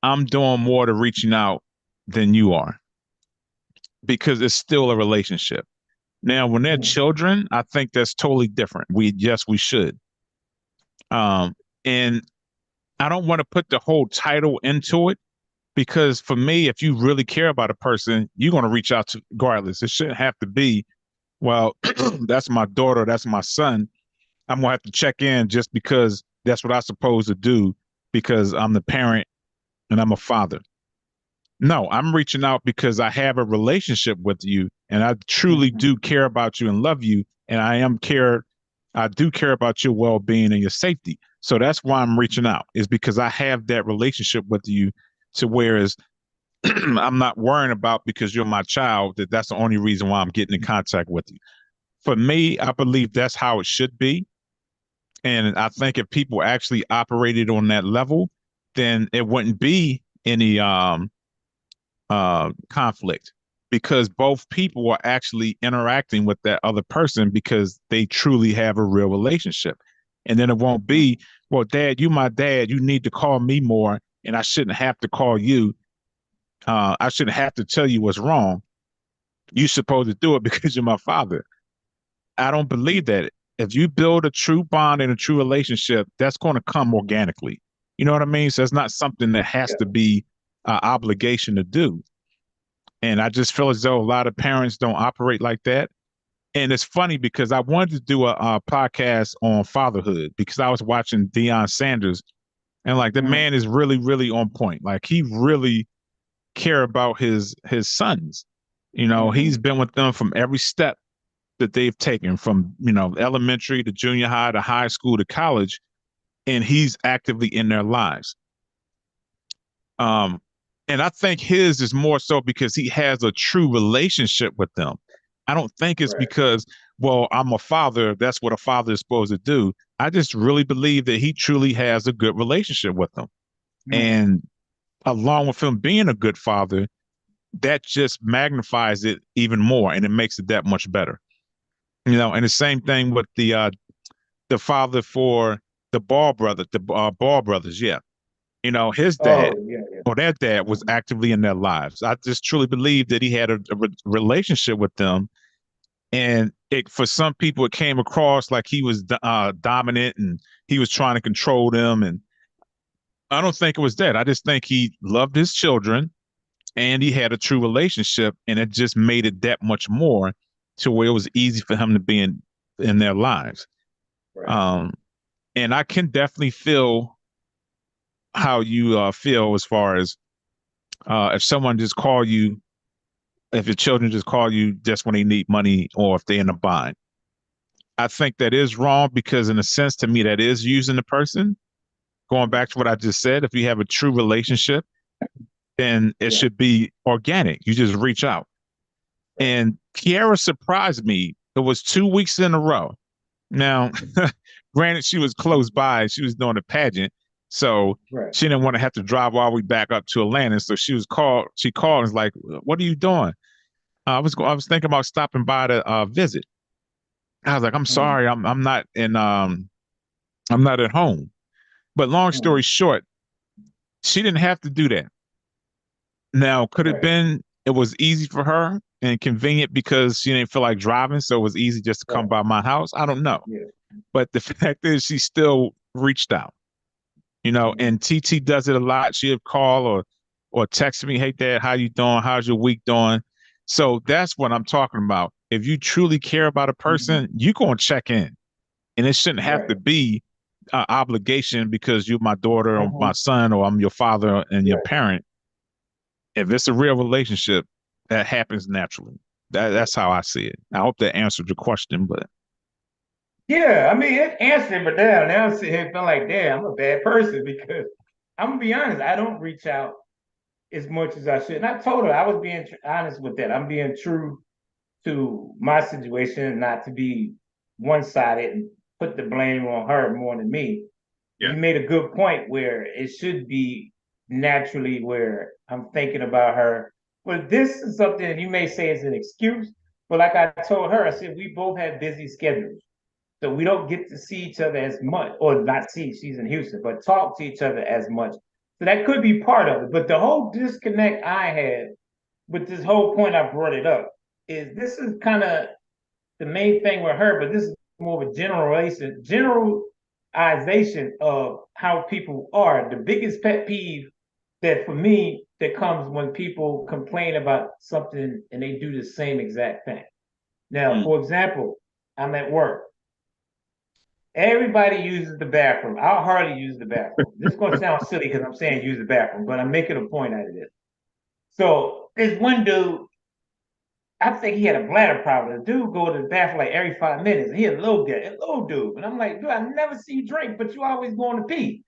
I'm doing more to reaching out than you are, because it's still a relationship. Now, when they're children, I think that's totally different. We should. And I don't want to put the whole title into it, because for me, if you really care about a person, you're going to reach out to regardless. It shouldn't have to be, well, that's my daughter, that's my son. I'm going to have to check in just because that's what I'm supposed to do because I'm the parent and I'm a father. No, I'm reaching out because I have a relationship with you and I truly do care about you and love you. And I do care about your well-being and your safety. So that's why I'm reaching out, is because I have that relationship with you, to whereas I'm not worrying about, because you're my child, that's the only reason why I'm getting in contact with you. For me, I believe that's how it should be. And I think if people actually operated on that level, then it wouldn't be any conflict, because both people are actually interacting with that other person because they truly have a real relationship. And then it won't be, well, dad, you my dad, you need to call me more, and I shouldn't have to call you. I shouldn't have to tell you what's wrong. You're supposed to do it because you're my father. I don't believe that. If you build a true bond and a true relationship, that's going to come organically. You know what I mean? So it's not something that has Yeah. to be an obligation to do. And I just feel as though a lot of parents don't operate like that. And it's funny because I wanted to do a podcast on fatherhood because I was watching Deion Sanders, and like the Mhm. man is really, really on point. Like he really care about his sons. You know, he's Mhm. been with them from every step that they've taken from, elementary to junior high to high school to college, and he's actively in their lives. Um, and I think his is more so because he has a true relationship with them. I don't think it's Right. because, well, I'm a father, that's what a father is supposed to do. I just really believe that he truly has a good relationship with them. Mhm. And along with him being a good father, that just magnifies it even more and it makes it that much better. And the same thing with the father for the Ball brothers, yeah. His dad Oh, yeah, yeah. or their dad was Mhm. actively in their lives. I just truly believe that he had a relationship with them, and for some people it came across like he was dominant and he was trying to control them. And I don't think it was that. I just think he loved his children and he had a true relationship, and it just made it that much more to where it was easy for him to be in their lives. Right. Um, and I can definitely feel how you feel as far as if someone just call you, if your children just call you just when they need money or if they're in a bind. I think that is wrong because, in a sense, to me, that is using the person. Going back to what I just said, if you have a true relationship, then it Yeah. should be organic. You just reach out. Right. And Kiara surprised me. It was 2 weeks in a row. Now, granted, she was close by. She was doing a pageant, so Right. she didn't want to have to drive all the way back up to Atlanta. So she called and was like, "What are you doing?" I was thinking about stopping by to visit. I was like, "I'm Mhm. sorry, I'm not at home." But long story Mhm. short, she didn't have to do that. Now, could it Right. been it was easy for her and convenient because she didn't feel like driving, so it was easy just to come Right. by my house? I don't know. Yeah. But the fact is she still reached out. Mhm. And TT does it a lot. She'll call or text me, "Hey dad, how you doing? How's your week doing?" So that's what I'm talking about. If you truly care about a Mhm. person, you're gonna check in. And it shouldn't have to Right. be an obligation because you're my daughter or my Mhm. son or I'm your father and your Right. parent. If it's a real relationship, that happens naturally. That's how I see it. I hope that answered your question, but Yeah, I mean, it answered, but now I'm sitting here feeling like, damn, I'm a bad person because I'm gonna be honest, I don't reach out as much as I should. And I told her I was being honest with that. I'm being true to my situation, not to be one sided and put the blame on her more than me. Yeah. You made a good point where it should be naturally where I'm thinking about her. But this is something that you may say is an excuse. But like I told her, I said we both have busy schedules. So we don't get to see each other as much, or not see, she's in Houston, but talk to each other as much. So that could be part of it. But the whole disconnect I had with this whole point I brought it up is this is kind of the main thing with her, but this is more of a generalization of how people are. The biggest pet peeve that for me that comes when people complain about something and they do the same exact thing. Now, mm, for example, I'm at work. Everybody uses the bathroom. I'll hardly use the bathroom. This is going to sound silly because I'm saying use the bathroom, but I'm making a point out of this. So this one dude, I think he had a bladder problem. The dude go to the bathroom like every 5 minutes. He a little guy, a little dude. And I'm like, dude, I never see you drink, but you always going to pee.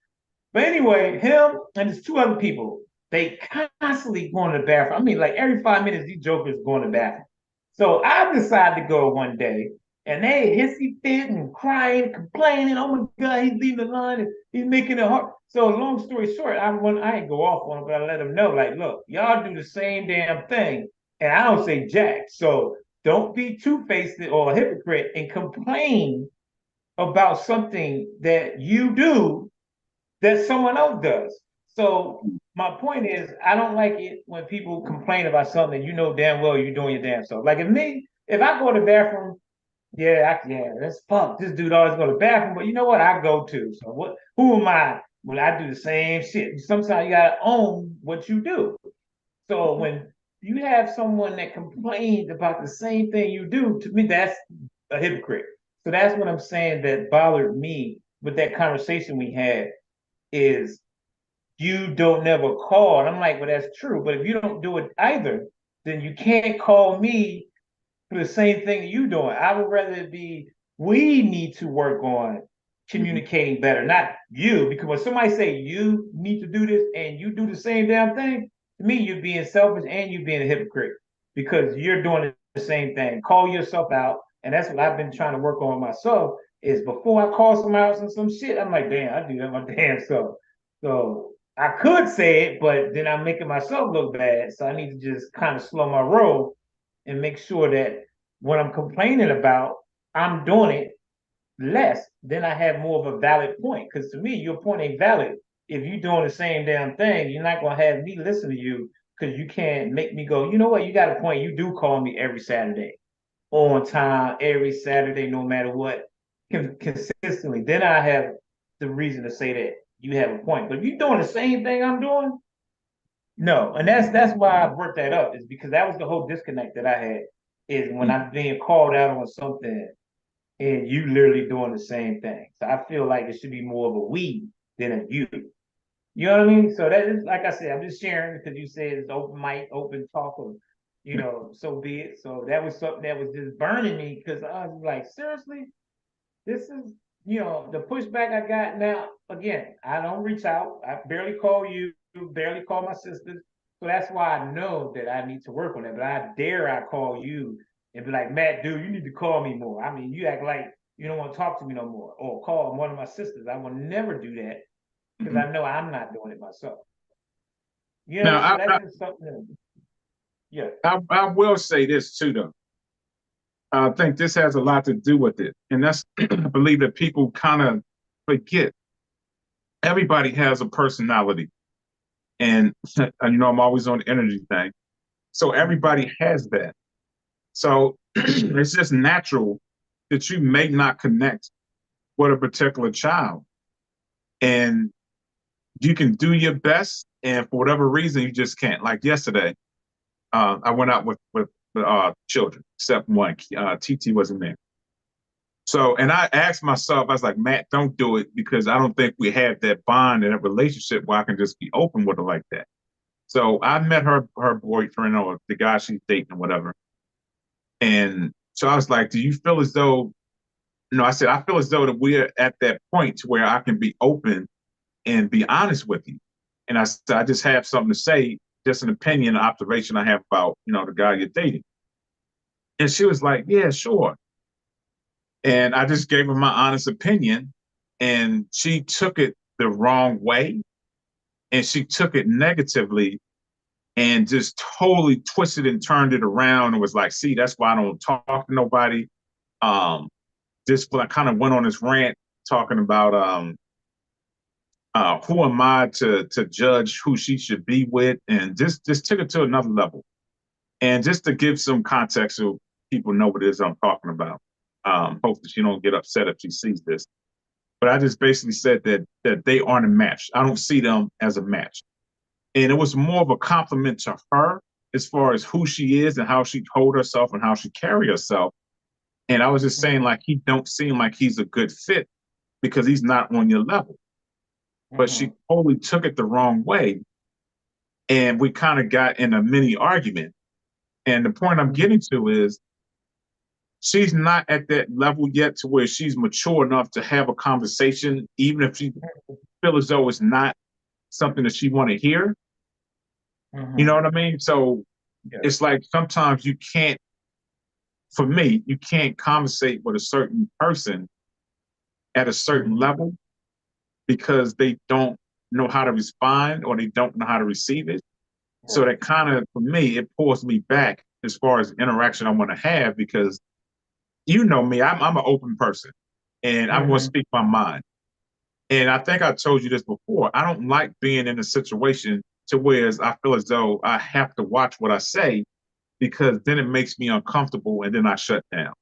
But anyway, him and there's two other people. They constantly going to the bathroom. I mean, like every 5 minutes, these jokers going to the bathroom. So I decided to go one day, and they hissy fit and crying, complaining. Oh my God, he's leaving the line and he's making it hard. So long story short, I didn't go off on it, but I let them know, like, look, y'all do the same damn thing, and I don't say jack. So don't be two-faced or a hypocrite and complain about something that you do that someone else does. So my point is, I don't like it when people complain about something you know damn well you're doing your damn self. Like if I go to the bathroom, yeah, that's fuck. This dude always go to the bathroom, but you know what? I go to. So what? Who am I when I do the same shit? Sometimes you gotta own what you do. So when you have someone that complains about the same thing you do, to me, that's a hypocrite. So that's what I'm saying that bothered me with that conversation we had is you don't never call. And I'm like, well, that's true. But if you don't do it either, then you can't call me for the same thing you doing. I would rather it be we need to work on communicating better, not you. Because when somebody say you need to do this and you do the same damn thing, to me, you're being selfish and you're being a hypocrite because you're doing the same thing. Call yourself out. And that's what I've been trying to work on myself is before I call somebody else on some shit, I'm like, damn, I do that my damn self. So I could say it, but then I'm making myself look bad. So I need to just kind of slow my roll and make sure that what I'm complaining about, I'm doing it less. Then I have more of a valid point. Because to me, your point ain't valid. If you're doing the same damn thing, you're not gonna have me listen to you because you can't make me go, you know what, you got a point. You do call me every Saturday on time, every Saturday, no matter what, consistently. Then I have the reason to say that you have a point. But if you're doing the same thing I'm doing, no, and that's why I brought that up, is because that was the whole disconnect that I had, is when I'm being called out on something and you literally doing the same thing. So I feel like it should be more of a we than a you. You know what I mean? So that is, like I said, I'm just sharing because you said it's open mic, open talk, or so be it. So that was something that was just burning me because I was like, seriously, this is the pushback I got now. Again, I don't reach out. I barely call you, barely call my sisters. So that's why I know that I need to work on that. But I call you and be like, Matt, dude, you need to call me more. I mean, you act like you don't want to talk to me no more, or call one of my sisters. I will never do that because I know I'm not doing it myself. Now, So that's just something. Yeah. I will say this too, though. I think this has a lot to do with it, and that's I believe that people kind of forget. Everybody has a personality, and I'm always on the energy thing, so everybody has that. So it's just natural that you may not connect with a particular child, and you can do your best, and for whatever reason, you just can't. Like yesterday, I went out with children, except one. TT wasn't there. So, and I asked myself, I was like, Matt, don't do it because I don't think we have that bond and that relationship where I can just be open with her like that. So I met her boyfriend or the guy she's dating or whatever. And so I was like, do you feel as though, I said, I feel as though that we're at that point to where I can be open and be honest with you. And I said, I just have something to say, just an opinion, an observation I have about, the guy you're dating. And she was like, yeah, sure. And I just gave her my honest opinion, and she took it the wrong way, and she took it negatively and just totally twisted and turned it around and was like, see, that's why I don't talk to nobody. Just I kind of went on this rant talking about who am I to judge who she should be with, and just took it to another level. And just to give some context so people know what it is I'm talking about. Hopefully she don't get upset if she sees this. But I just basically said that they aren't a match. I don't see them as a match. And it was more of a compliment to her as far as who she is and how she hold herself and how she carry herself. And I was just saying, like, he don't seem like he's a good fit because he's not on your level. But she totally took it the wrong way. And we kind of got in a mini argument. And the point I'm getting to is she's not at that level yet to where she's mature enough to have a conversation, even if she feels as though it's not something that she want to hear. You know what I mean? So it's like sometimes you can't, for me, you can't conversate with a certain person at a certain level because they don't know how to respond or they don't know how to receive it. So that kind of, for me, it pulls me back as far as interaction I want to have, because you know me, I'm an open person and I'm going to speak my mind. And I think I told you this before. I don't like being in a situation to where I feel as though I have to watch what I say, because then it makes me uncomfortable and then I shut down.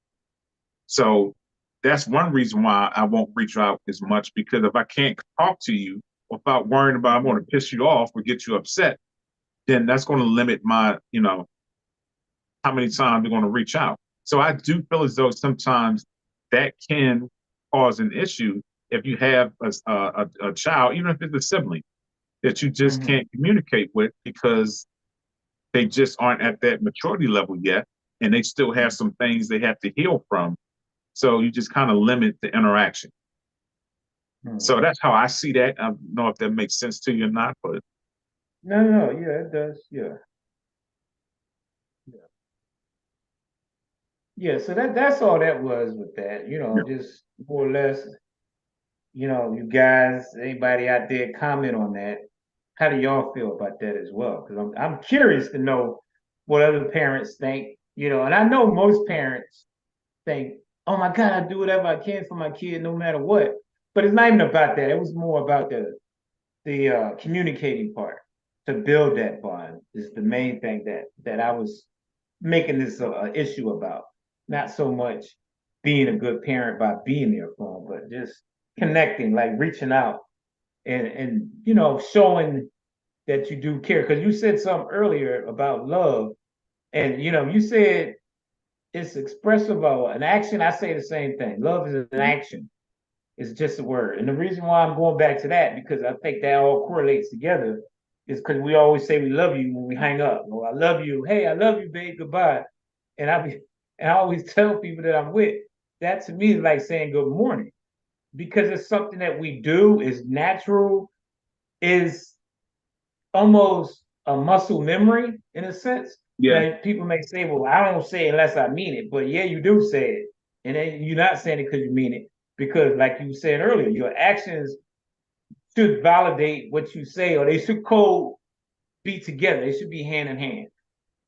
So that's one reason why I won't reach out as much, because if I can't talk to you without worrying about I'm going to piss you off or get you upset, then that's going to limit my, how many times you're going to reach out. So I do feel as though sometimes that can cause an issue if you have a child, even if it's a sibling, that you just can't communicate with because they just aren't at that maturity level yet, and they still have some things they have to heal from. So you just kind of limit the interaction. So that's how I see that. I don't know if that makes sense to you or not, but no, yeah, it does, yeah. Yeah, so that's all that was with that, just more or less, you guys, anybody out there comment on that. How do y'all feel about that as well? Because I'm curious to know what other parents think, and I know most parents think, oh my God, I do whatever I can for my kid no matter what. But it's not even about that. It was more about the communicating part, to build that bond is the main thing that I was making this a issue about. Not so much being a good parent by being there for them, but just connecting, like reaching out and showing that you do care. Because you said something earlier about love, and you said it's expressive of an action. I say the same thing. Love is an action. It's just a word. And the reason why I'm going back to that, because I think that all correlates together, is because we always say we love you when we hang up. Oh, I love you. Hey, I love you, babe. Goodbye. And I always tell people that I'm with, that to me is like saying good morning, because it's something that we do, is natural, is almost a muscle memory in a sense. yeah, Now people may say, well, I don't say it unless I mean it, but yeah, you do say it. And then you're not saying it because you mean it. Because like you said earlier, your actions should validate what you say, or they should be together. They should be hand in hand.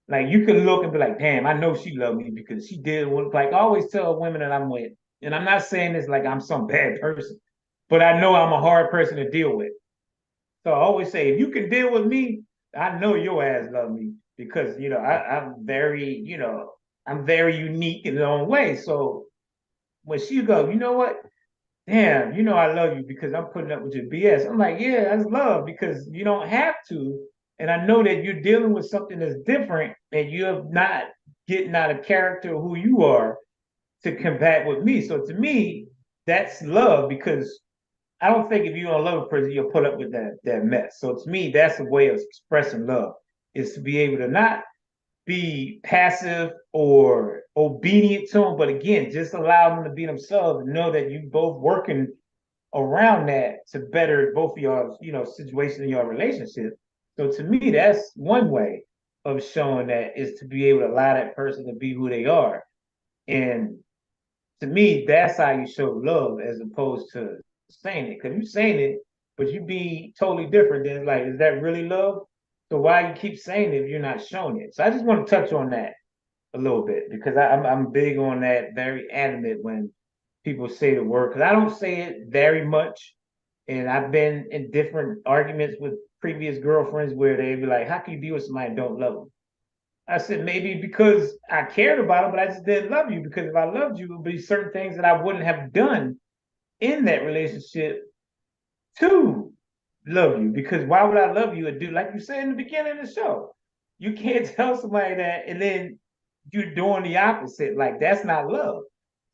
Like you can look and be like, damn, I know she loved me because she did what, like I always tell women that I'm with, and I'm not saying this like I'm some bad person, but I know I'm a hard person to deal with. So I always say, if you can deal with me, I know your ass love me, because I'm very, I'm very unique in my own way. So when she go, you know what? Damn, I love you because I'm putting up with your BS. I'm like, yeah, that's love, because you don't have to. And I know that you're dealing with something that's different, and you're not getting out of character of who you are to combat with me. So to me, that's love, because I don't think if you're in love with a person, you'll put up with that mess. So to me, that's a way of expressing love, is to be able to not be passive or obedient to them, but again, just allow them to be themselves and know that you both working around that to better both of y'all's, situation in your relationship. So to me, that's one way of showing that, is to be able to allow that person to be who they are. And to me, that's how you show love, as opposed to saying it. Because you saying it, but you be totally different. Then like, is that really love? So why you keep saying it if you're not showing it? So I just want to touch on that a little bit, because I'm big on that, very adamant when people say the word, because I don't say it very much. And I've been in different arguments with previous girlfriends where they be like, how can you be with somebody and don't love them? I said, maybe because I cared about it, but I just didn't love you. Because if I loved you, it would be certain things that I wouldn't have done in that relationship to love you. Because why would I love you and do, like you said in the beginning of the show? You can't tell somebody that and then you're doing the opposite. Like, that's not love.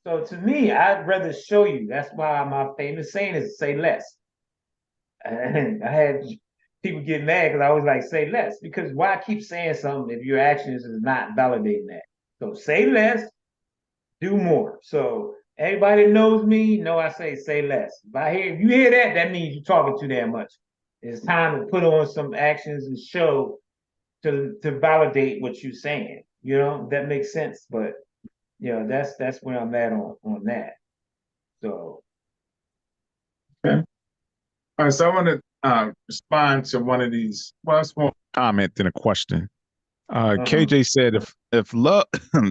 So to me, I'd rather show you. That's why my famous saying is say less. And I had people get mad because I was like, say less. Because why keep saying something if your actions is not validating that? So say less, do more. So everybody knows me, know I say less. If you hear that, that means you're talking too damn much. It's time to put on some actions and show to validate what you're saying. That makes sense. But that's where I'm at on that. So okay. All right, so I want to respond to one of these. Well, it's more Comment than a question. KJ said if love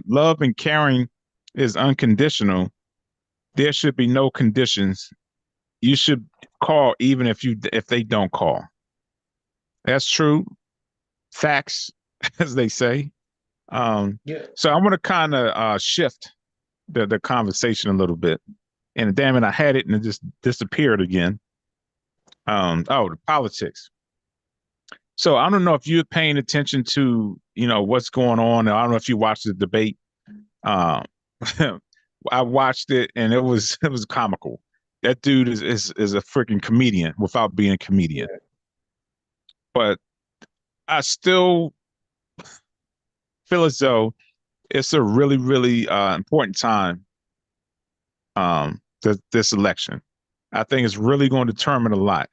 love and caring is unconditional, there should be no conditions. You should call even if they don't call. That's true. Facts, as they say. Yeah. So I want to kind of shift the conversation a little bit. And damn it, I had it and it just disappeared again. The politics. So I don't know if you're paying attention to, what's going on. I don't know if you watched the debate. Um, I watched it and it was comical. That dude is a freaking comedian without being a comedian. But I still feel as though it's a really, really important time. This election, I think, is really going to determine a lot.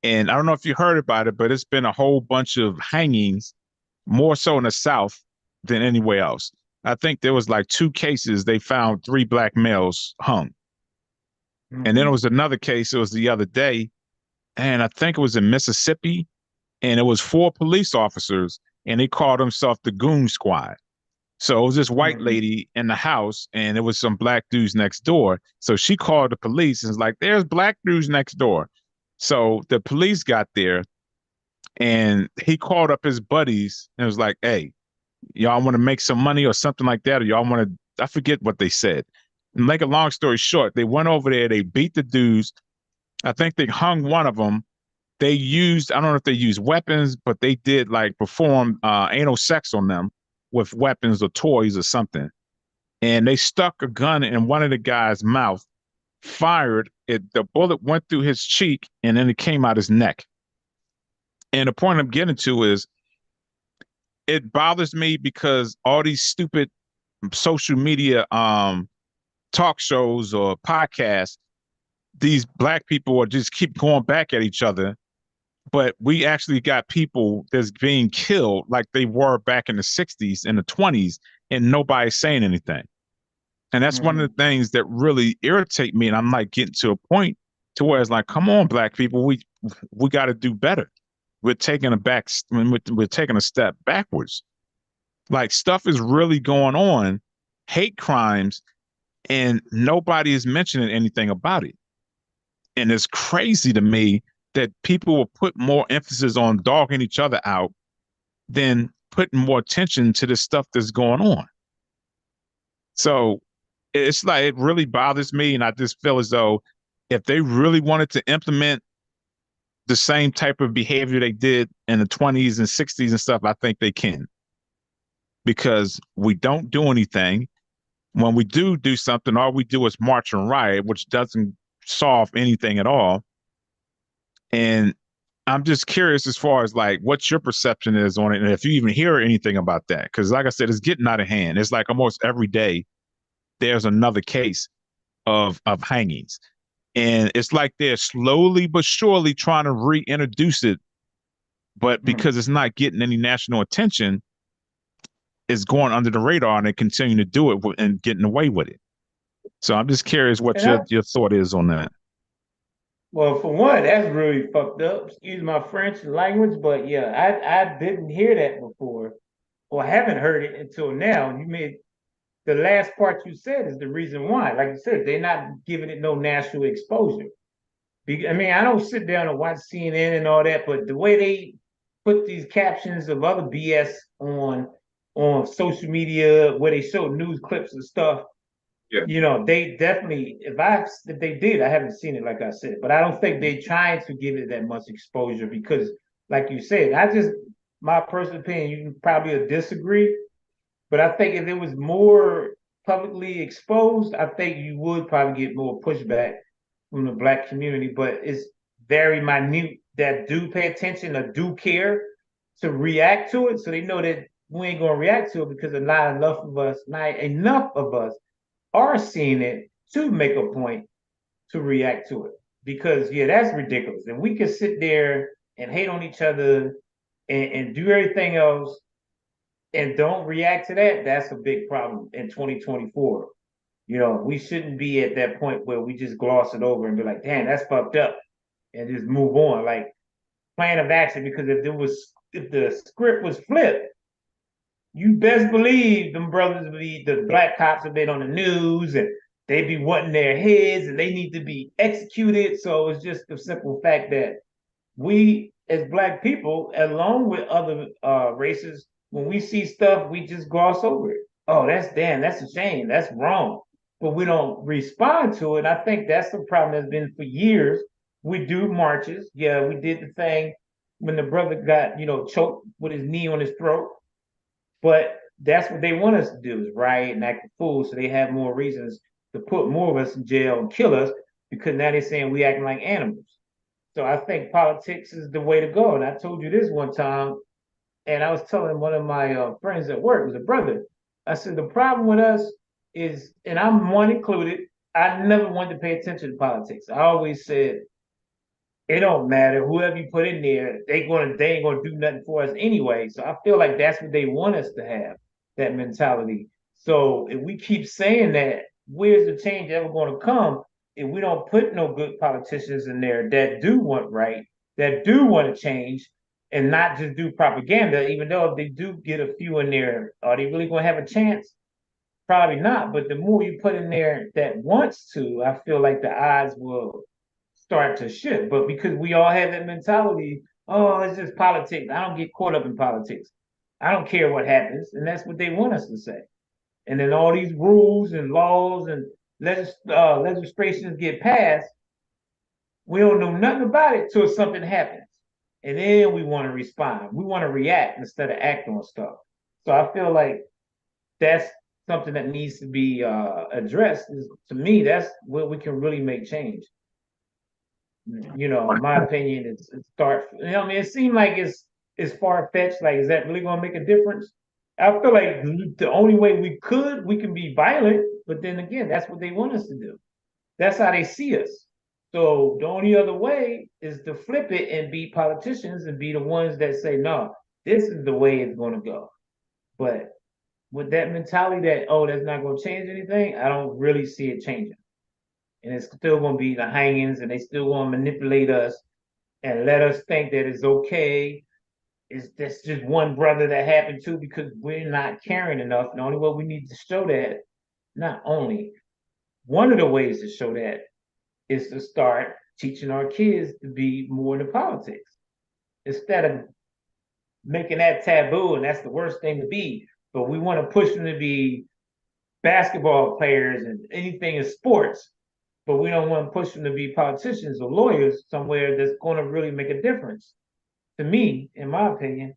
And I don't know if you heard about it, but it's been a whole bunch of hangings, more so in the South than anywhere else. I think there was like 2 cases. They found 3 black males hung. And then it was another case. It was the other day, and I think it was in Mississippi, and it was 4 police officers, and they called themselves the Goon Squad. So it was this white lady in the house, and it was some black dudes next door. So she called the police and was like, "There's black dudes next door." So the police got there, and he called up his buddies and was like, "Hey, y'all want to make some money or something like that, or y'all want to?" I forget what they said. And make a long story short, they went over there, they beat the dudes. I think they hung one of them. They used, I don't know if they used weapons, but they did like perform anal sex on them with weapons or toys or something. And they stuck a gun in one of the guy's mouth, fired it. The bullet went through his cheek and then it came out his neck. And the point I'm getting to is it bothers me because all these stupid social media talk shows or podcasts, these black people are just keep going back at each other. But we actually got people that's being killed like they were back in the 60s and the 20s, and nobody's saying anything. And that's one of the things that really irritate me. And I'm like getting to a point to where it's like, come on, black people, we got to do better. We're taking we're taking a step backwards. Like stuff is really going on, hate crimes, and nobody is mentioning anything about it. And it's crazy to me that people will put more emphasis on dogging each other out than putting more attention to the stuff that's going on. So it's like, it really bothers me. And I just feel as though if they really wanted to implement the same type of behavior they did in the 20s and 60s and stuff, I think they can. Because we don't do anything. When we do something, all we do is march and riot, which doesn't solve anything at all. And I'm just curious as far as like what your perception is on it, and if you even hear anything about that. Because like I said, it's getting out of hand. It's like almost every day there's another case of hangings. And it's like they're slowly but surely trying to reintroduce it. But because it's not getting any national attention, it's going under the radar and they continue to do it and getting away with it. So I'm just curious what your thought is on that. Well, for one, that's really fucked up. Excuse my French language, but yeah, I didn't hear that before, or haven't heard it until now. You made the last part you said is the reason why. Like you said, they're not giving it no national exposure. I mean, I don't sit down and watch CNN and all that, but the way they put these captions of other BS on social media, where they show news clips and stuff, they definitely, if they did, I haven't seen it like I said, but I don't think they tried to give it that much exposure because, like you said, my personal opinion, you can probably disagree, but I think if it was more publicly exposed, I think you would probably get more pushback from the black community. But it's very minute that do pay attention or do care to react to it, so they know that we ain't gonna react to it because not enough of us are seeing it to make a point to react to it. Because yeah, that's ridiculous. And we can sit there and hate on each other and do everything else and don't react to that. That's a big problem in 2024. We shouldn't be at that point where we just gloss it over and be like, damn, that's fucked up, and just move on. Like plan of action, because if the script was flipped you best believe them brothers be the black cops have been on the news and they be wanting their heads and they need to be executed. So it's just the simple fact that we as black people, along with other races, when we see stuff, we just gloss over it. Oh, that's a shame, that's wrong. But we don't respond to it. I think that's the problem that's been for years. We do marches. Yeah, we did the thing when the brother got, choked with his knee on his throat. But that's what they want us to do is riot and act a fool. So they have more reasons to put more of us in jail and kill us because now they're saying we acting like animals. So I think politics is the way to go. And I told you this one time, and I was telling one of my friends at work, was a brother. I said the problem with us is, and I'm one included, I never wanted to pay attention to politics. I always said it don't matter. Whoever you put in there, they ain't gonna do nothing for us anyway. So I feel like that's what they want us to have, that mentality. So if we keep saying that, where's the change ever gonna come if we don't put no good politicians in there that do want right, that do want to change, and not just do propaganda, even though if they do get a few in there, are they really gonna have a chance? Probably not. But the more you put in there that wants to, I feel like the odds will start to shift. But because we all have that mentality, oh, it's just politics. I don't get caught up in politics. I don't care what happens. And that's what they want us to say. And then all these rules and laws and legislations get passed. We don't know nothing about it till something happens. And then we want to respond. We want to react instead of act on stuff. So I feel like that's something that needs to be addressed. To me, that's where we can really make change. In my opinion, it's start. I mean, it seemed like it's far fetched. Like, is that really going to make a difference? I feel like the only way we can be violent, but then again, that's what they want us to do. That's how they see us. So the only other way is to flip it and be politicians and be the ones that say, no, this is the way it's going to go. But with that mentality that, oh, that's not going to change anything, I don't really see it changing. And it's still going to be the hangings, and they still going to manipulate us and let us think that it's okay. That's just one brother that happened to because we're not caring enough. And the only way we need to show that, not only one of the ways to show that is to start teaching our kids to be more into politics instead of making that taboo, and that's the worst thing to be. But we want to push them to be basketball players and anything in sports, but we don't want to push them to be politicians or lawyers somewhere that's going to really make a difference. To me, in my opinion,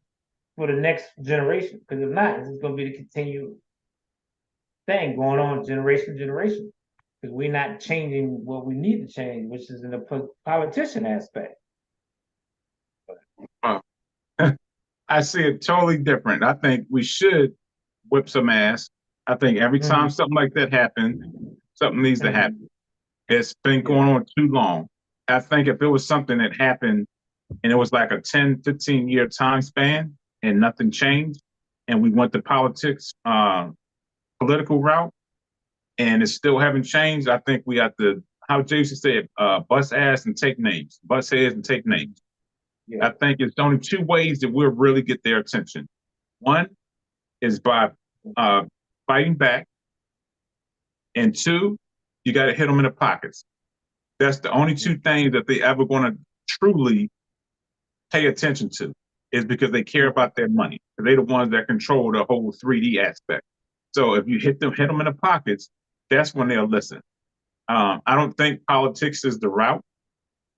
for the next generation, because if not, it's going to be the continued thing going on generation to generation. Because we're not changing what we need to change, which is in the politician aspect. I see it totally different. I think we should whip some ass. I think every time something like that happens, something needs to happen. It's been going on too long. I think if it was something that happened and it was like a 10, 15-year time span and nothing changed, and we went the political route, and it still haven't changed, I think we have to, how Jason said, bust ass and take names, bust heads and take names. Yeah. I think it's only two ways that we'll really get their attention. One is by fighting back, and two, you got to hit them in the pockets. That's the only two things that they ever going to truly pay attention to, is because they care about their money. They're the ones that control the whole 3D aspect. So if you hit them in the pockets, that's when they'll listen. I don't think politics is the route,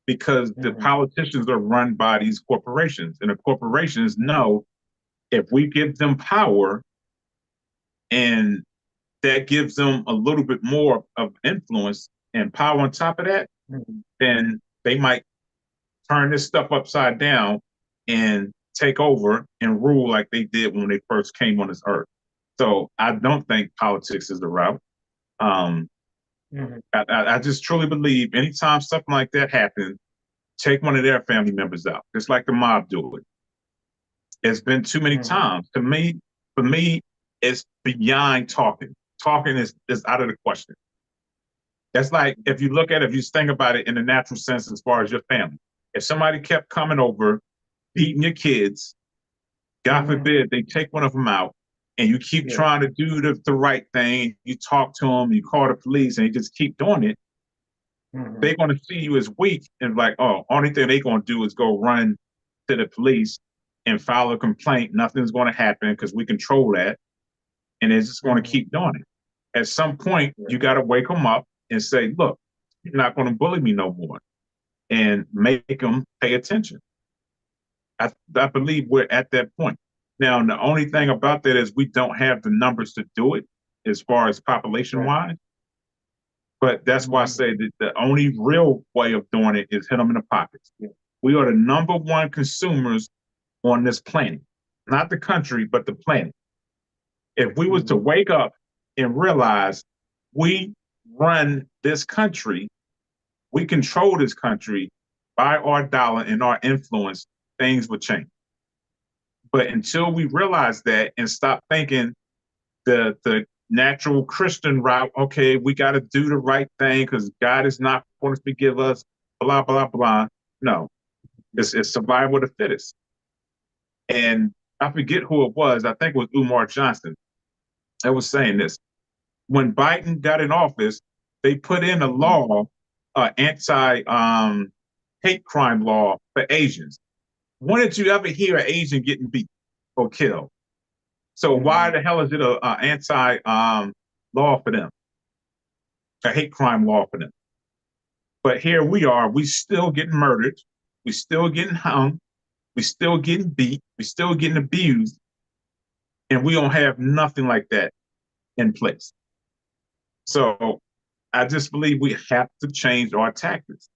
because the politicians are run by these corporations, and the corporations know if we give them power and that gives them a little bit more of influence and power on top of that, then they might turn this stuff upside down and take over and rule like they did when they first came on this earth. So I don't think politics is the route. I just truly believe anytime something like that happens, take one of their family members out, just like the mob do it. It's been too many times. For me, it's beyond talking. Talking is out of the question. That's like, if you look at it, if you think about it in the natural sense as far as your family. If somebody kept coming over, beating your kids, God forbid, they take one of them out, and you keep trying to do the right thing, you talk to them, you call the police, and you just keep doing it, they're going to see you as weak and like, oh, only thing they're going to do is go run to the police and file a complaint. Nothing's going to happen because we control that. And they're just going to keep doing it. At some point, you got to wake them up and say, look, you're not going to bully me no more, and make them pay attention. I believe we're at that point. Now, the only thing about that is we don't have the numbers to do it as far as population-wise. But that's why I say that the only real way of doing it is hit them in the pockets. We are the #1 consumers on this planet, not the country, but the planet. If we was to wake up and realize we run this country, we control this country by our dollar and our influence, things would change. But until we realize that and stop thinking the natural Christian route, okay, we got to do the right thing because God is not going to forgive us, blah, blah, blah. No, it's survival of the fittest. And I forget who it was. I think it was Umar Johnson that was saying this. When Biden got in office, they put in a law, anti-hate crime law for Asians. When did you ever hear an Asian getting beat or killed? So why the hell is it a anti law for them? A hate crime law for them. But here we are, we still getting murdered, we still getting hung, we still getting beat, we still getting abused, and we don't have nothing like that in place. So I just believe we have to change our tactics.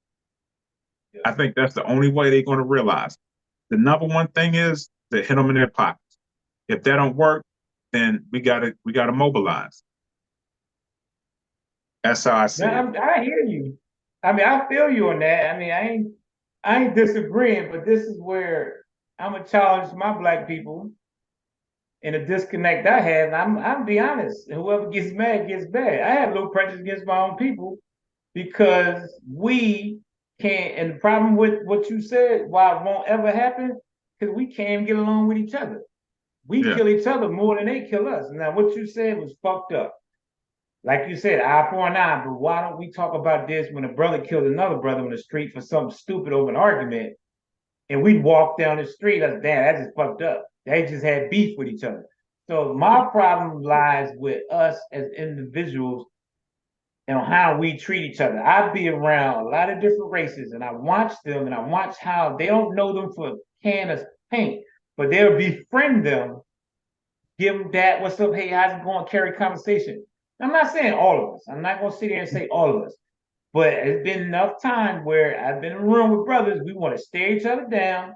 I think that's the only way they're going to realize. The #1 thing is to hit them in their pockets. If that don't work, then we gotta mobilize. That's how I see it. I hear you. I mean, I feel you on that. I mean, I ain't disagreeing, but this is where I'm gonna challenge my black people in a disconnect I have. And I'm be honest. Whoever gets mad gets mad. I have no prejudice against my own people because we can't. And the problem with what you said, why it won't ever happen, because we can't get along with each other. We kill each other more than they kill us. Now, what you said was fucked up. Like you said, eye for an eye, but why don't we talk about this when a brother killed another brother on the street for something stupid over an argument, and we walk down the street, damn, that just fucked up. They just had beef with each other. So my problem lies with us as individuals and how we treat each other. I be around a lot of different races, and I watch them, and I watch how they don't know them for a can of paint, but they'll befriend them, give them that, what's up, hey, how's it going, carry conversation. I'm not saying all of us. I'm not going to sit here and say all of us. But it's been enough time where I've been in a room with brothers, we want to stare each other down,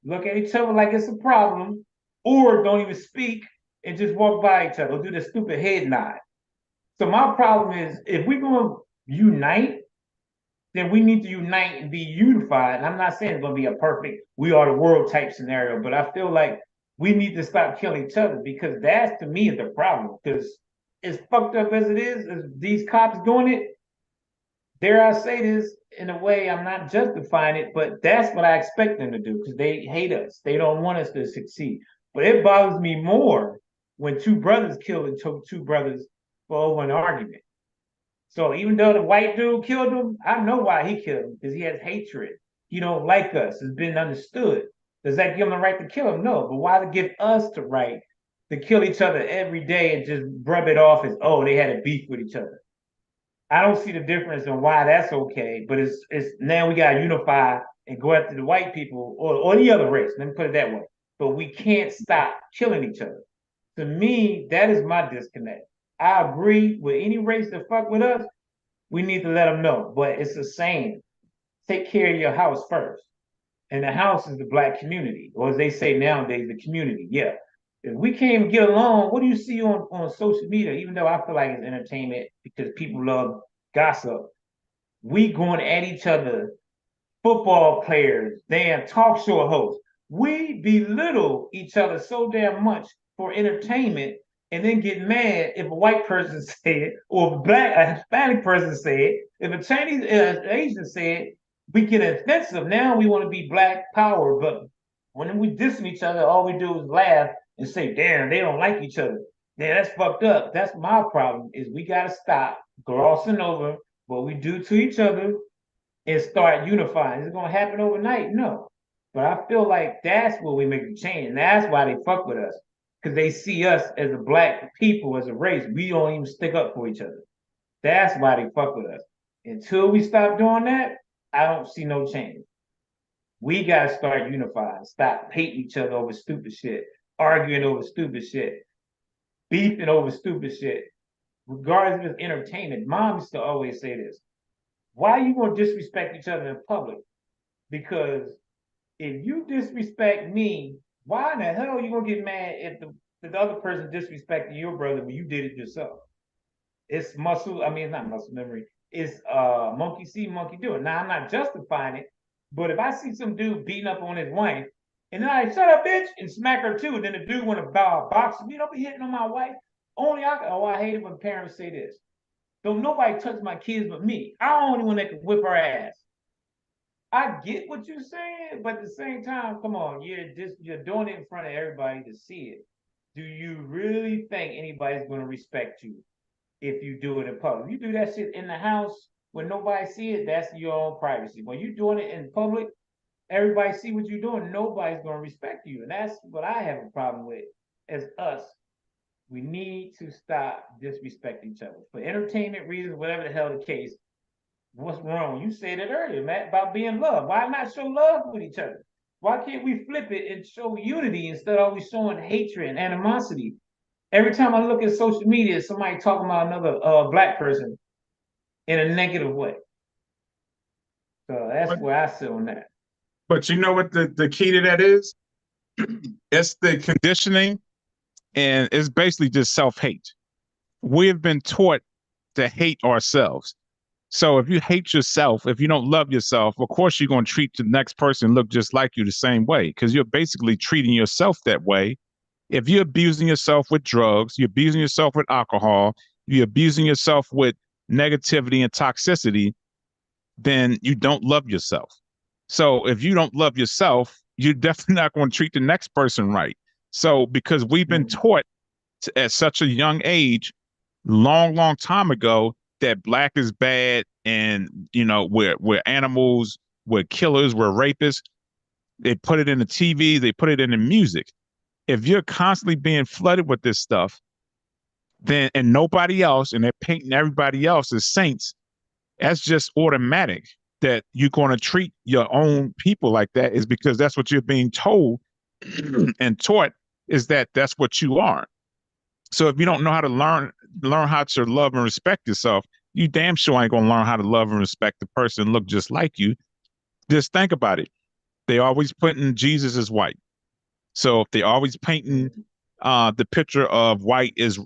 look at each other like it's a problem, or don't even speak and just walk by each other, or do the stupid head nod. So my problem is, if we're going to unite, then we need to unite and be unified. And I'm not saying it's going to be a perfect, we are the world type scenario, but I feel like we need to stop killing each other, because that's, to me, is the problem. Because as fucked up as it is, as these cops doing it, dare I say this in a way, I'm not justifying it, but that's what I expect them to do, because they hate us. They don't want us to succeed. But it bothers me more when two brothers killed two brothers for over an argument. So even though the white dude killed him, I know why he killed him, because he has hatred. He don't like us. It's been understood. Does that give him the right to kill him? No. But why to give us the right to kill each other every day and just rub it off as, oh, they had a beef with each other? I don't see the difference in why that's okay, but it's now we gotta unify and go after the white people or the other race. Let me put it that way. But we can't stop killing each other. To me, that is my disconnect. I agree with any race that fuck with us, we need to let them know. But it's a saying, take care of your house first. And the house is the black community, or as they say nowadays, the community. Yeah. If we can't even get along, what do you see on social media? Even though I feel like it's entertainment because people love gossip, we going at each other, football players, damn talk show hosts. We belittle each other so damn much for entertainment, and then get mad if a white person say it, or a Hispanic person say it, if a Chinese Asian say it, we get offensive. Now we want to be black power, but when we dissing each other, all we do is laugh and say, damn, they don't like each other. Damn, that's fucked up. That's my problem, is we gotta stop glossing over what we do to each other and start unifying. Is it gonna happen overnight? No. But I feel like that's where we make the change. And that's why they fuck with us. Because they see us as a black people, as a race. We don't even stick up for each other. That's why they fuck with us. Until we stop doing that, I don't see no change. We gotta start unifying. Stop hating each other over stupid shit, arguing over stupid shit, beefing over stupid shit. Regardless of it's entertainment. Mom used to always say this. Why are you gonna disrespect each other in public? Because if you disrespect me, why in the hell are you gonna get mad if the other person disrespecting your brother when you did it yourself? It's muscle, I mean, it's not muscle memory. It's monkey see, monkey do it. Now, I'm not justifying it, but if I see some dude beating up on his wife, and then I shut up, bitch, and smack her too, and then the dude want to box me, don't be hitting on my wife. I hate it when parents say this. Don't nobody touch my kids but me. I'm the only one that can whip her ass. I get what you're saying, but at the same time, come on, you're doing it in front of everybody to see it. Do you really think anybody's going to respect you if you do it in public? If you do that shit in the house when nobody see it, that's your own privacy. When you're doing it in public, everybody see what you're doing, nobody's going to respect you. And that's what I have a problem with as us. We need to stop disrespecting each other for entertainment reasons, whatever the hell the case. What's wrong? You said it earlier, Matt, about being loved. Why not show love with each other? Why can't we flip it and show unity instead of always showing hatred and animosity? Every time I look at social media, somebody talking about another black person in a negative way. So that's where I sit on that. But you know what the key to that is? It's the conditioning, and it's basically just self-hate. We have been taught to hate ourselves. So if you hate yourself, if you don't love yourself, of course you're going to treat the next person look just like you the same way, because you're basically treating yourself that way. If you're abusing yourself with drugs, you're abusing yourself with alcohol, you're abusing yourself with negativity and toxicity, then you don't love yourself. So if you don't love yourself, you're definitely not going to treat the next person right. So because we've been taught at such a young age, long time ago, that black is bad, and we're animals, we're killers, we're rapists. They put it in the TV, they put it in the music. If you're constantly being flooded with this stuff, then and nobody else, and they're painting everybody else as saints, that's just automatic that you're going to treat your own people like that, is because that's what you're being told and taught, is that that's what you are. So if you don't know how to learn how to love and respect yourself, you damn sure ain't gonna learn how to love and respect the person and look just like you. Just think about it. They always putting Jesus as white. So if they always painting the picture of white is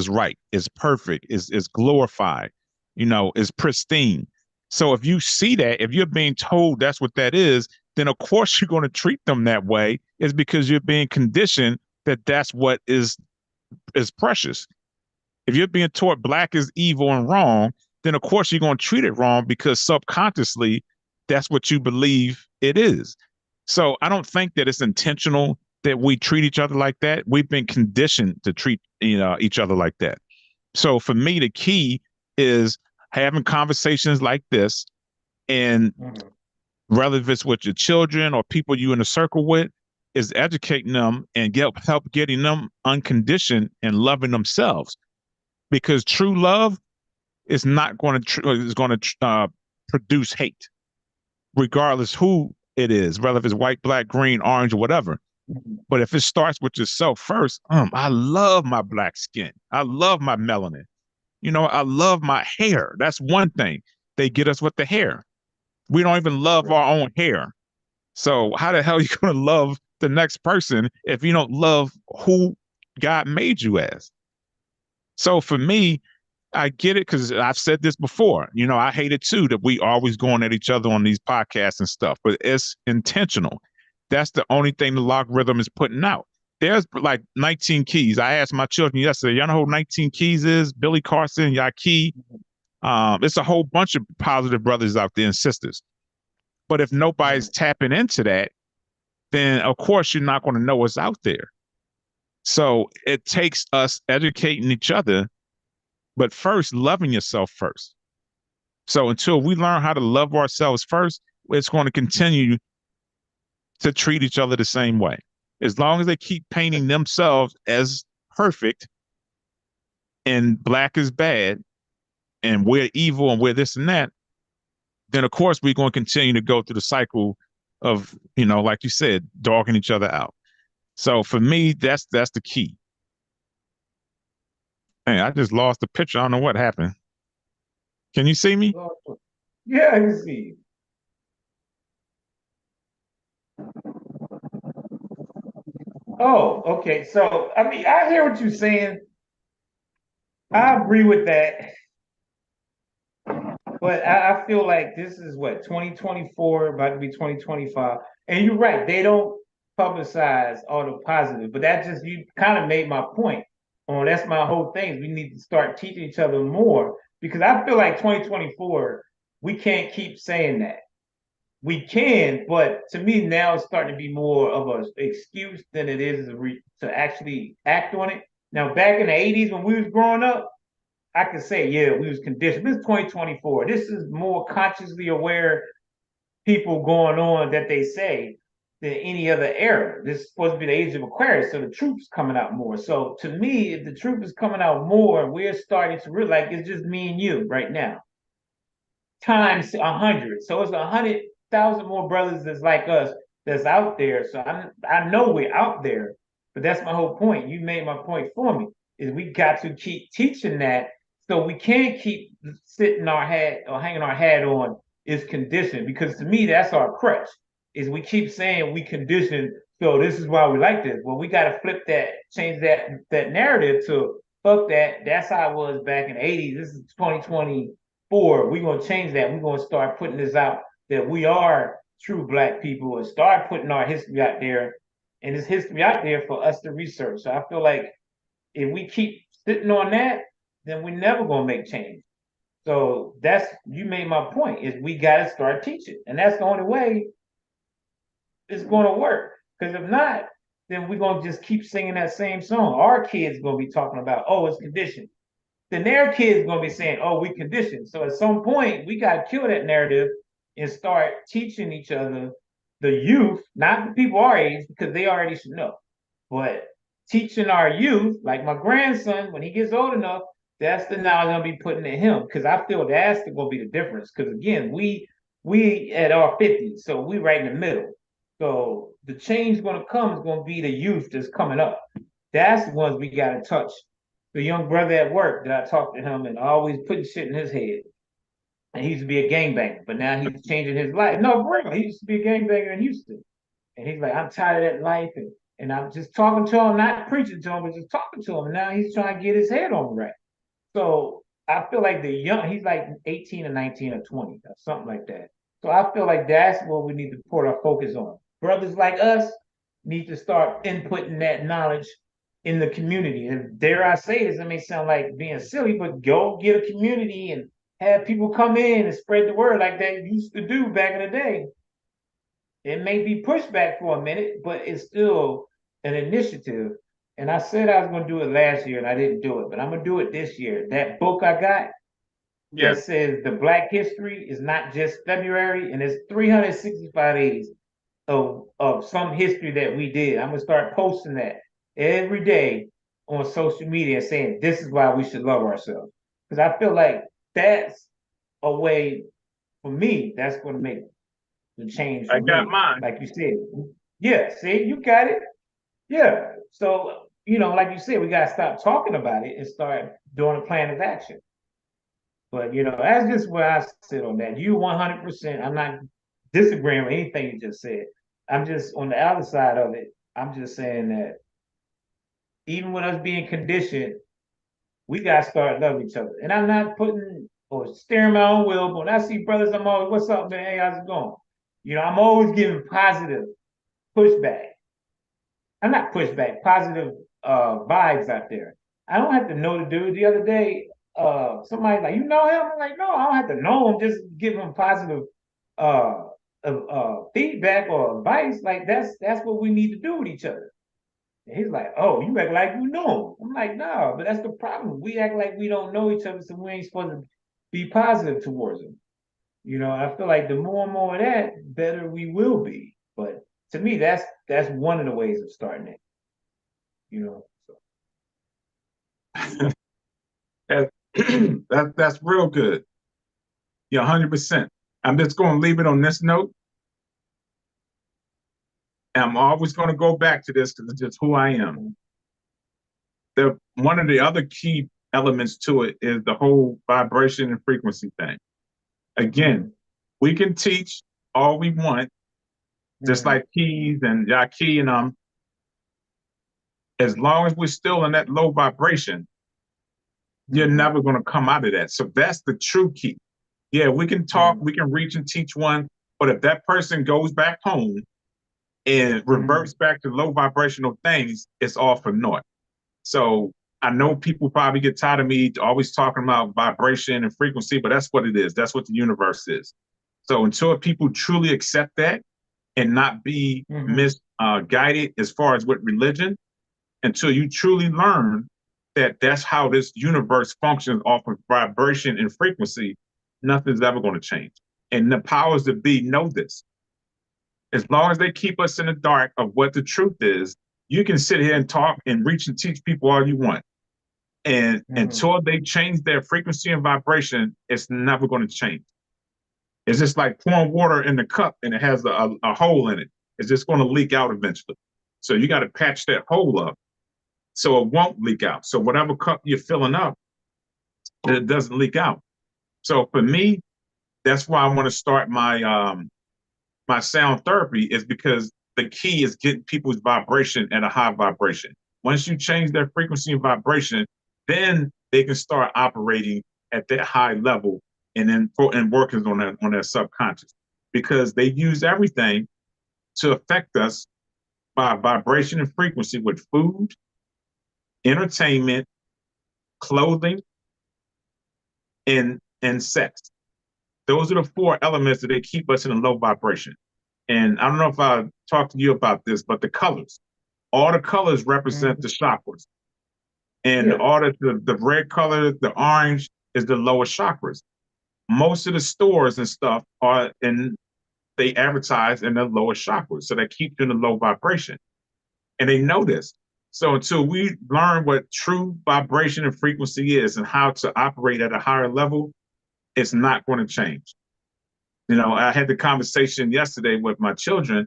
right, is perfect, is glorified, is pristine. So if you see that, if you're being told that's what that is, then of course you're going to treat them that way. Is because you're being conditioned that that's what is precious. If you're being taught black is evil and wrong, then of course you're going to treat it wrong, because subconsciously that's what you believe it is. So I don't think that it's intentional that we treat each other like that. We've been conditioned to treat each other like that. So for me, the key is having conversations like this, and whether if it's with your children or people you in a circle with, is educating them and help getting them unconditioned and loving themselves. Because true love is not going to produce hate, regardless who it is, whether it's white, black, green, orange, or whatever. But if it starts with yourself first, I love my black skin. I love my melanin. I love my hair. That's one thing. They get us with the hair. We don't even love our own hair. So how the hell are you going to love the next person if you don't love who God made you as? So for me, I get it, because I've said this before. I hate it too that we always going at each other on these podcasts and stuff, but it's intentional. That's the only thing the logarithm is putting out. There's like 19 keys. I asked my children yesterday, y'all know who 19 Keys is? Billy Carson, Yaki. It's a whole bunch of positive brothers out there and sisters. But if nobody's tapping into that, then of course you're not going to know what's out there. So it takes us educating each other, but first loving yourself first. So until we learn how to love ourselves first, it's going to continue to treat each other the same way. As long as they keep painting themselves as perfect and black is bad and we're evil and we're this and that, then of course we're going to continue to go through the cycle of, like you said, dogging each other out. So for me, that's the key. Hey, I just lost the picture. I don't know what happened. Can you see me? Yeah, I can see you. Oh, okay. So, I mean, I hear what you're saying. I agree with that. But I feel like this is what 2024, about to be 2025. And you're right, they don't publicize all the positive, but that just you kind of made my point. That's my whole thing. We need to start teaching each other more because I feel like 2024, we can't keep saying that. We can, but to me now it's starting to be more of an excuse than it is to actually act on it. Now, back in the 80s when we was growing up, I can say, yeah, we was conditioned. This is 2024. This is more consciously aware people going on that they say than any other era. This is supposed to be the age of Aquarius, so the truth is coming out more. So to me, if the truth is coming out more, we're starting to realize like it's just me and you right now, times 100. So it's 100,000 more brothers that's like us that's out there. So I know we're out there, but that's my whole point. You made my point for me. Is we got to keep teaching that so we can't keep sitting our hat or hanging our hat on is conditioned because to me that's our crutch. Is we keep saying we conditioned, so this is why we like this. Well, we got to flip that, change that narrative to fuck that. That's how it was back in the 80s. This is 2024. We're gonna change that. We're gonna start putting this out that we are true black people and start putting our history out there. And there's history out there for us to research. So I feel like if we keep sitting on that, then we're never gonna make change. So that's you made my point is we gotta start teaching. And that's the only way it's gonna work. Because if not, then we're gonna just keep singing that same song. Our kids gonna be talking about, oh, it's conditioned. Then their kids gonna be saying, oh, we conditioned. So at some point, we gotta kill that narrative and start teaching each other, the youth, not the people our age, because they already should know, but teaching our youth, like my grandson, when he gets old enough, that's the knowledge I'm gonna be putting in him. Because I feel that's gonna be the difference. Because again, we at our 50s, so we right in the middle. So the change gonna come is gonna be the youth that's coming up. That's the ones we gotta touch. The young brother at work that I talked to him and always putting shit in his head. And he used to be a gangbanger, but now he's changing his life. No, bro, he used to be a gangbanger in Houston. And he's like, I'm tired of that life. And I'm just talking to him, not preaching to him, but just talking to him. And now he's trying to get his head on right. So I feel like the young, he's like 18 or 19 or 20 or something like that. So I feel like that's what we need to put our focus on. Brothers like us need to start inputting that knowledge in the community. And dare I say this, it may sound like being silly, but go get a community and have people come in and spread the word like they used to do back in the day. It may be pushed back for a minute, but it's still an initiative. And I said I was going to do it last year and I didn't do it, but I'm going to do it this year. That book I got that says the Black history is not just February and it's 365 days of some history that we did. I'm going to start posting that every day on social media saying this is why we should love ourselves. Because I feel like that's a way for me, that's going to make the change for I got me. mine. Like you said. Yeah, see, you got it. Yeah. So, like you said, we gotta stop talking about it and start doing a plan of action. But that's just where I sit on that. You 100%. I'm not disagreeing with anything you just said. I'm just on the other side of it. I'm just saying that even with us being conditioned, we gotta start loving each other. And I'm not putting or steering my own wheel, but when I see brothers, I'm always, what's up, man? Hey, how's it going? I'm always giving positive pushback. I'm not pushback, positive vibes out there. I don't have to know the dude. The other day, somebody like, you know him? I'm like, no, I don't have to know him. Just give him positive feedback or advice. Like that's what we need to do with each other. And he's like, oh, you act like you know. I'm like, no, but that's the problem. We act like we don't know each other, so we ain't supposed to be positive towards them. I feel like the more and more of that, better we will be. But to me, that's one of the ways of starting it. So. That's real good. Yeah, 100%. I'm just going to leave it on this note. And I'm always going to go back to this because it's just who I am. One of the other key elements to it is the whole vibration and frequency thing. Again, we can teach all we want, just like Keys and Yaki and as long as we're still in that low vibration, you're never going to come out of that. So that's the true key. Yeah, we can talk, we can reach and teach one, but if that person goes back home and reverts back to low vibrational things, it's all for naught. So I know people probably get tired of me always talking about vibration and frequency, but that's what it is. That's what the universe is. So until people truly accept that and not be misguided as far as with religion, until you truly learn that that's how this universe functions off of vibration and frequency, nothing's ever going to change. And the powers that be know this. As long as they keep us in the dark of what the truth is, you can sit here and talk and reach and teach people all you want. And until they change their frequency and vibration, it's never going to change. It's just like pouring water in the cup and it has a hole in it. It's just going to leak out eventually. So you got to patch that hole up so it won't leak out. So whatever cup you're filling up, it doesn't leak out. So for me, that's why I want to start my my sound therapy, is because the key is getting people's vibration at a high vibration. Once you change their frequency and vibration, then they can start operating at that high level and then working on their subconscious, because they use everything to affect us by vibration and frequency with food, entertainment, clothing, and sex. Those are the four elements that they keep us in a low vibration. And I don't know if I talked to you about this, but the colors, all the colors represent the chakras. And all the red color, the orange is the lower chakras. Most of the stores and stuff they advertise in the lower chakras. So they keep you in the low vibration. And they know this. So until we learn what true vibration and frequency is and how to operate at a higher level, it's not going to change. I had the conversation yesterday with my children,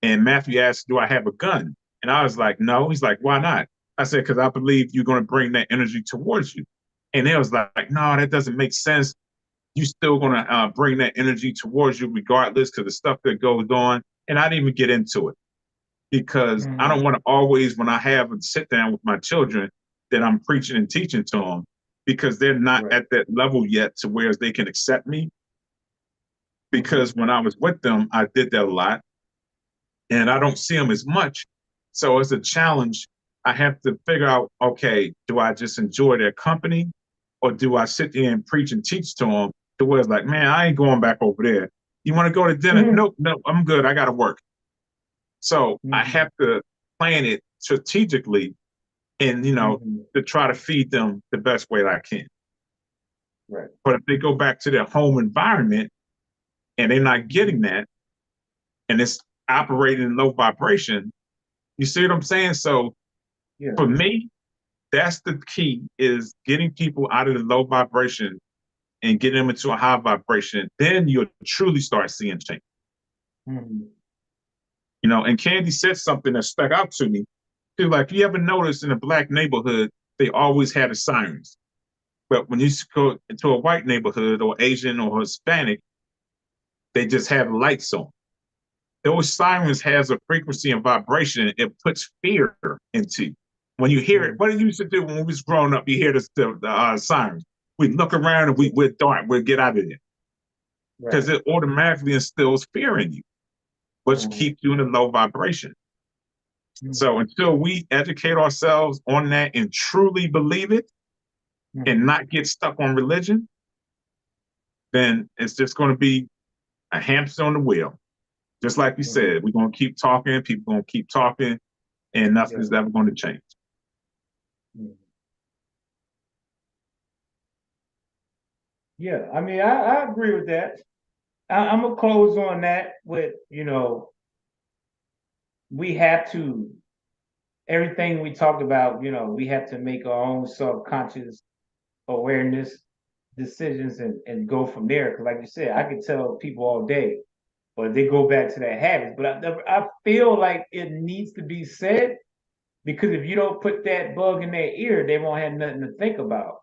and Matthew asked, do I have a gun? And I was like, no. He's like, why not? I said, because I believe you're going to bring that energy towards you. And they was like, no, that doesn't make sense. You're still going to bring that energy towards you regardless, because the stuff that goes on. And I didn't even get into it because I don't want to always, when I have a sit down with my children, that I'm preaching and teaching to them, because they're not at that level yet to where they can accept me. Because when I was with them, I did that a lot, and I don't see them as much. So it's a challenge. I have to figure out, okay, do I just enjoy their company, or do I sit there and preach and teach to them to where it's like, man, I ain't going back over there. You want to go to dinner? Nope, I'm good. I got to work. So I have to plan it strategically and, to try to feed them the best way that I can. Right. But if they go back to their home environment and they're not getting that, and it's operating in low vibration, you see what I'm saying? So for me, that's the key, is getting people out of the low vibration and getting them into a high vibration. Then you'll truly start seeing change. And Candy said something that stuck out to me. She was like, you ever notice in a Black neighborhood, they always had the sirens. But when you go into a white neighborhood or Asian or Hispanic, they just have lights on. Those sirens has a frequency and vibration. It puts fear into you. When you hear it, what did you used to do when we was growing up? You hear the sirens. We look around and we're dark. We'll get out of there. Because it automatically instills fear in you, which keeps you in a low vibration. So until we educate ourselves on that and truly believe it and not get stuck on religion, then it's just going to be a hamster on the wheel. Just like you said, we're going to keep talking, people going to keep talking, and nothing's ever going to change. Yeah, I mean, I agree with that. I'm gonna close on that with, we have to, everything we talked about, we have to make our own subconscious awareness decisions and go from there. Because like you said, I could tell people all day, but they go back to their habits. But I feel like it needs to be said, because if you don't put that bug in their ear, they won't have nothing to think about.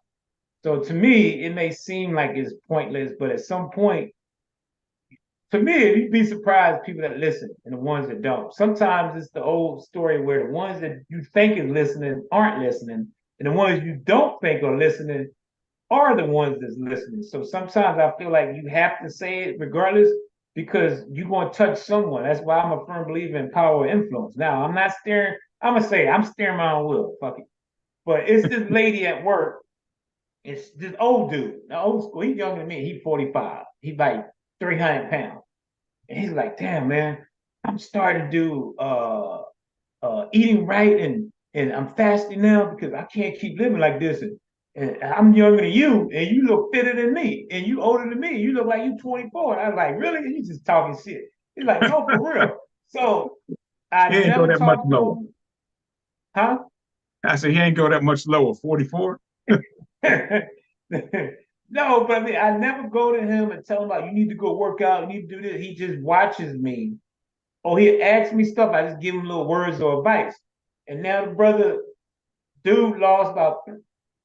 So to me, it may seem like it's pointless, but at some point, to me, you'd be surprised people that listen and the ones that don't. Sometimes it's the old story where the ones that you think is listening aren't listening, and the ones you don't think are listening are the ones that's listening. So sometimes I feel like you have to say it regardless, because you're going to touch someone. That's why I'm a firm believer in power of influence. Now, I'm not steering, I'm going to say, I'm steering my own wheel. Fuck it. But it's this lady at work. It's this old dude, the old school. He's younger than me. He's 45. He's like 300 pounds. And he's like, damn, man, I'm starting to do eating right, and I'm fasting now because I can't keep living like this. And I'm younger than you, and you look fitter than me, and you older than me. You look like you 24. And I was like, really? And you just talking shit. He's like, no, for real. So I He ain't go never that much talked to lower. him. Huh? I said he ain't go that much lower. 44. No, but I mean, I never go to him and tell him like, you need to go work out, you need to do this. He just watches me. Or he asks me stuff. I just give him little words of advice. And now the brother, dude lost about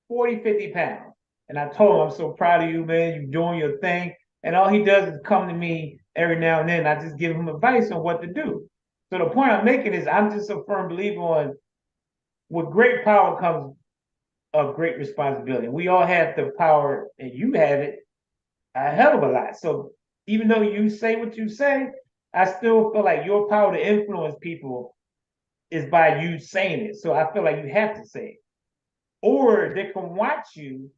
40, 50 pounds. And I told him, I'm so proud of you, man. You're doing your thing. And all he does is come to me every now and then. I just give him advice on what to do. So the point I'm making is I'm just a firm believer on, with great power comes a great responsibility. We all have the power, and you have it a hell of a lot. So even though you say what you say, I still feel like your power to influence people is by you saying it. So I feel like you have to say it. Or they can watch you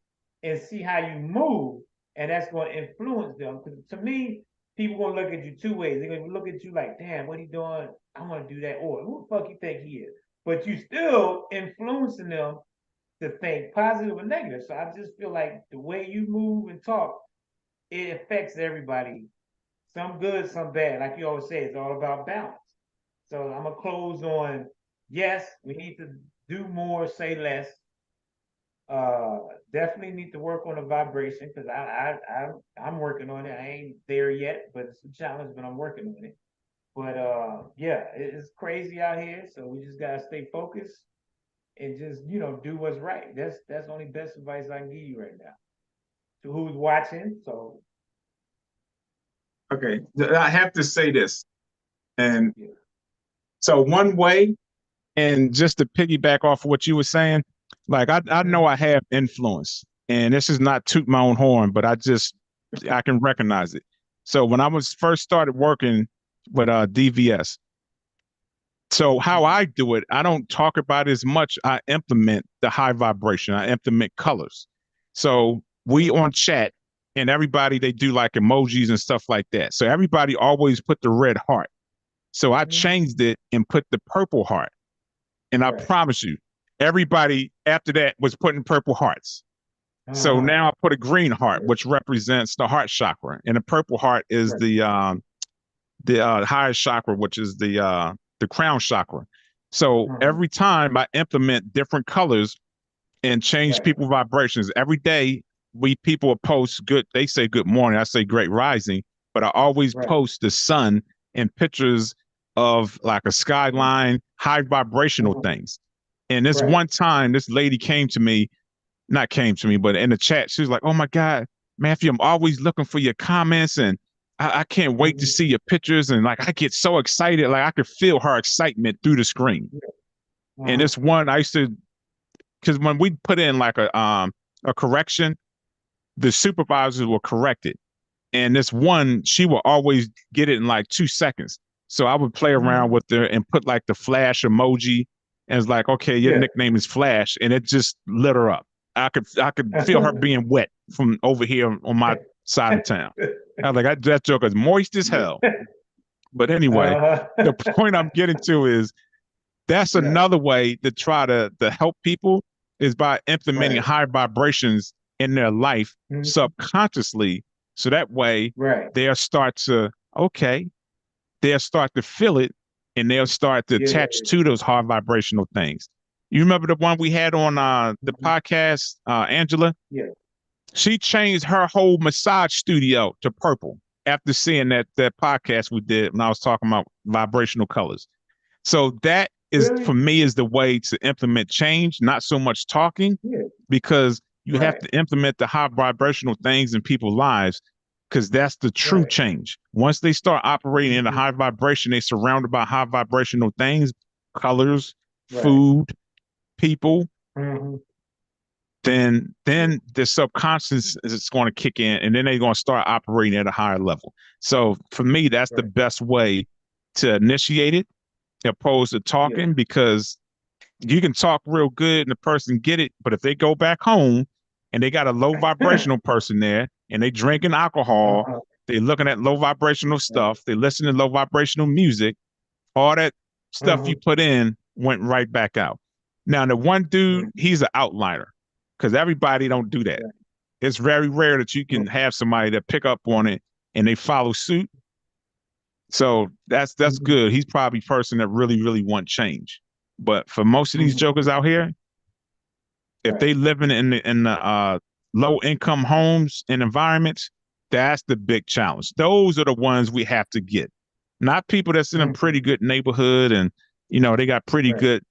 and see how you move, and that's going to influence them. Because to me, people going to look at you two ways. They're going to look at you like, damn, what he doing? I want to do that. Or who the fuck you think he is? But you still influencing them to think positive or negative. So I just feel like the way you move and talk, it affects everybody. Some good, some bad. Like you always say, it's all about balance. So I'm gonna close on, yes, we need to do more, say less. Definitely need to work on the vibration, because I'm working on it. I ain't there yet, but it's a challenge, but I'm working on it. But yeah, it's crazy out here. So we just gotta stay focused and just do what's right. That's the only best advice I can give you right now. To who's watching. So Okay, I have to say this, and yeah. so one way, And just to piggyback off of what you were saying, like I know I have influence, and this is not toot my own horn, but I can recognize it. So when I was first started working with DVS, so how I do it, I don't talk about it as much. I implement the high vibration. I implement colors. So we on chat, and everybody, they do like emojis and stuff like that. So everybody always put the red heart. So I changed it and put the purple heart. And I promise you, everybody after that was putting purple hearts. So now I put a green heart, which represents the heart chakra, and the purple heart is the highest chakra, which is the crown chakra. So every time I implement different colors and change people vibrations, every day people will post good. They say good morning. I say great rising, but I always post the sun and pictures of like a skyline, high vibrational things. And this one time, this lady not came to me, but in the chat, she was like, "Oh my God, Matthew, I'm always looking for your comments, and I can't wait to see your pictures." And like, I get so excited, like I could feel her excitement through the screen. And this one, I used to, because when we put in like a correction, the supervisors will correct it. And this one, she will always get it in like 2 seconds. So I would play around with her and put like the flash emoji, and it's like, okay, your nickname is Flash, and it just lit her up. I could feel her being wet from over here on my side of town. I was like, that joker's moist as hell. But anyway, the point I'm getting to is that's Yeah. another way to try to help people is by implementing Right. high vibrations in their life Mhm. subconsciously. So that way Right. they'll start to, okay, they'll start to feel it and they'll start to Yeah. attach to those high vibrational things. You remember the one we had on the Mhm. podcast, Angela? Yeah. She changed her whole massage studio to purple after seeing that podcast we did when I was talking about vibrational colors. So that is Really? for me is the way to implement change, not so much talking, Yeah. because you have Right. to implement the high vibrational things in people's lives because that's the true Right. change. Once they start operating in a Mhm. high vibration, they're surrounded by high vibrational things, colors, Right. food, people, Mhm. then the subconscious is going to kick in and then they're going to start operating at a higher level. So for me, that's the Right. best way to initiate it opposed to Yeah. talking because you can talk real good and the person get it, but if they go back home and they got a low vibrational person there and they drinking alcohol, Uh-huh. they looking at low vibrational Right. stuff, they listen to low vibrational music, all that stuff you Mhm. put in went right back out. Now the one dude, Mhm. he's an outlier because everybody don't do that. Right. It's very rare that you can Mhm. have somebody that pick up on it and they follow suit. So that's Mhm. good. He's probably a person that really want change. But for most of these Mhm. jokers out here, if Right. they living in the low income homes and environments, that's the big challenge. Those are the ones we have to get, not people that's in a Mhm. pretty good neighborhood and they got pretty Right. good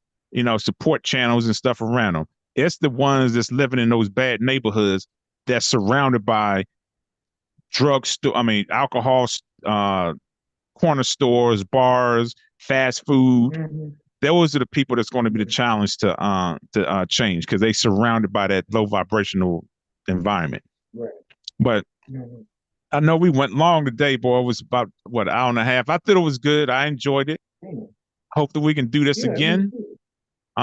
support channels and stuff around them. It's the ones that's living in those bad neighborhoods that's surrounded by drugstore, I mean alcohol, uh, corner stores, bars, fast food. Mhm. Those are the people that's going to be the Mhm. challenge to change because they surrounded by that low vibrational environment. Right. But Mhm. I know we went long today, boy. It was about what, an hour and a half. I thought it was good. I enjoyed it. Mhm. Hope that we can do this Yeah, me again. too.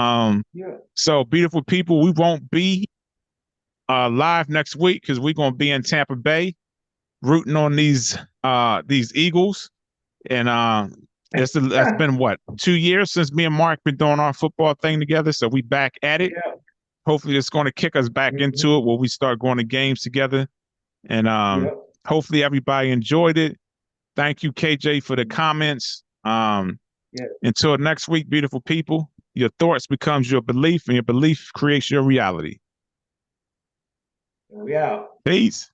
Um, Yeah. so beautiful people, we won't be live next week because we're gonna be in Tampa Bay rooting on these Eagles. And that's been what, 2 years since me and Mark been doing our football thing together. So we back at it. Yeah. Hopefully it's going to kick us back Mhm. into it where we start going to games together. And Yeah. hopefully everybody enjoyed it. Thank you, KJ, for the comments. Yeah. Until next week, beautiful people, your thoughts becomes your belief and your belief creates your reality. We out. Peace.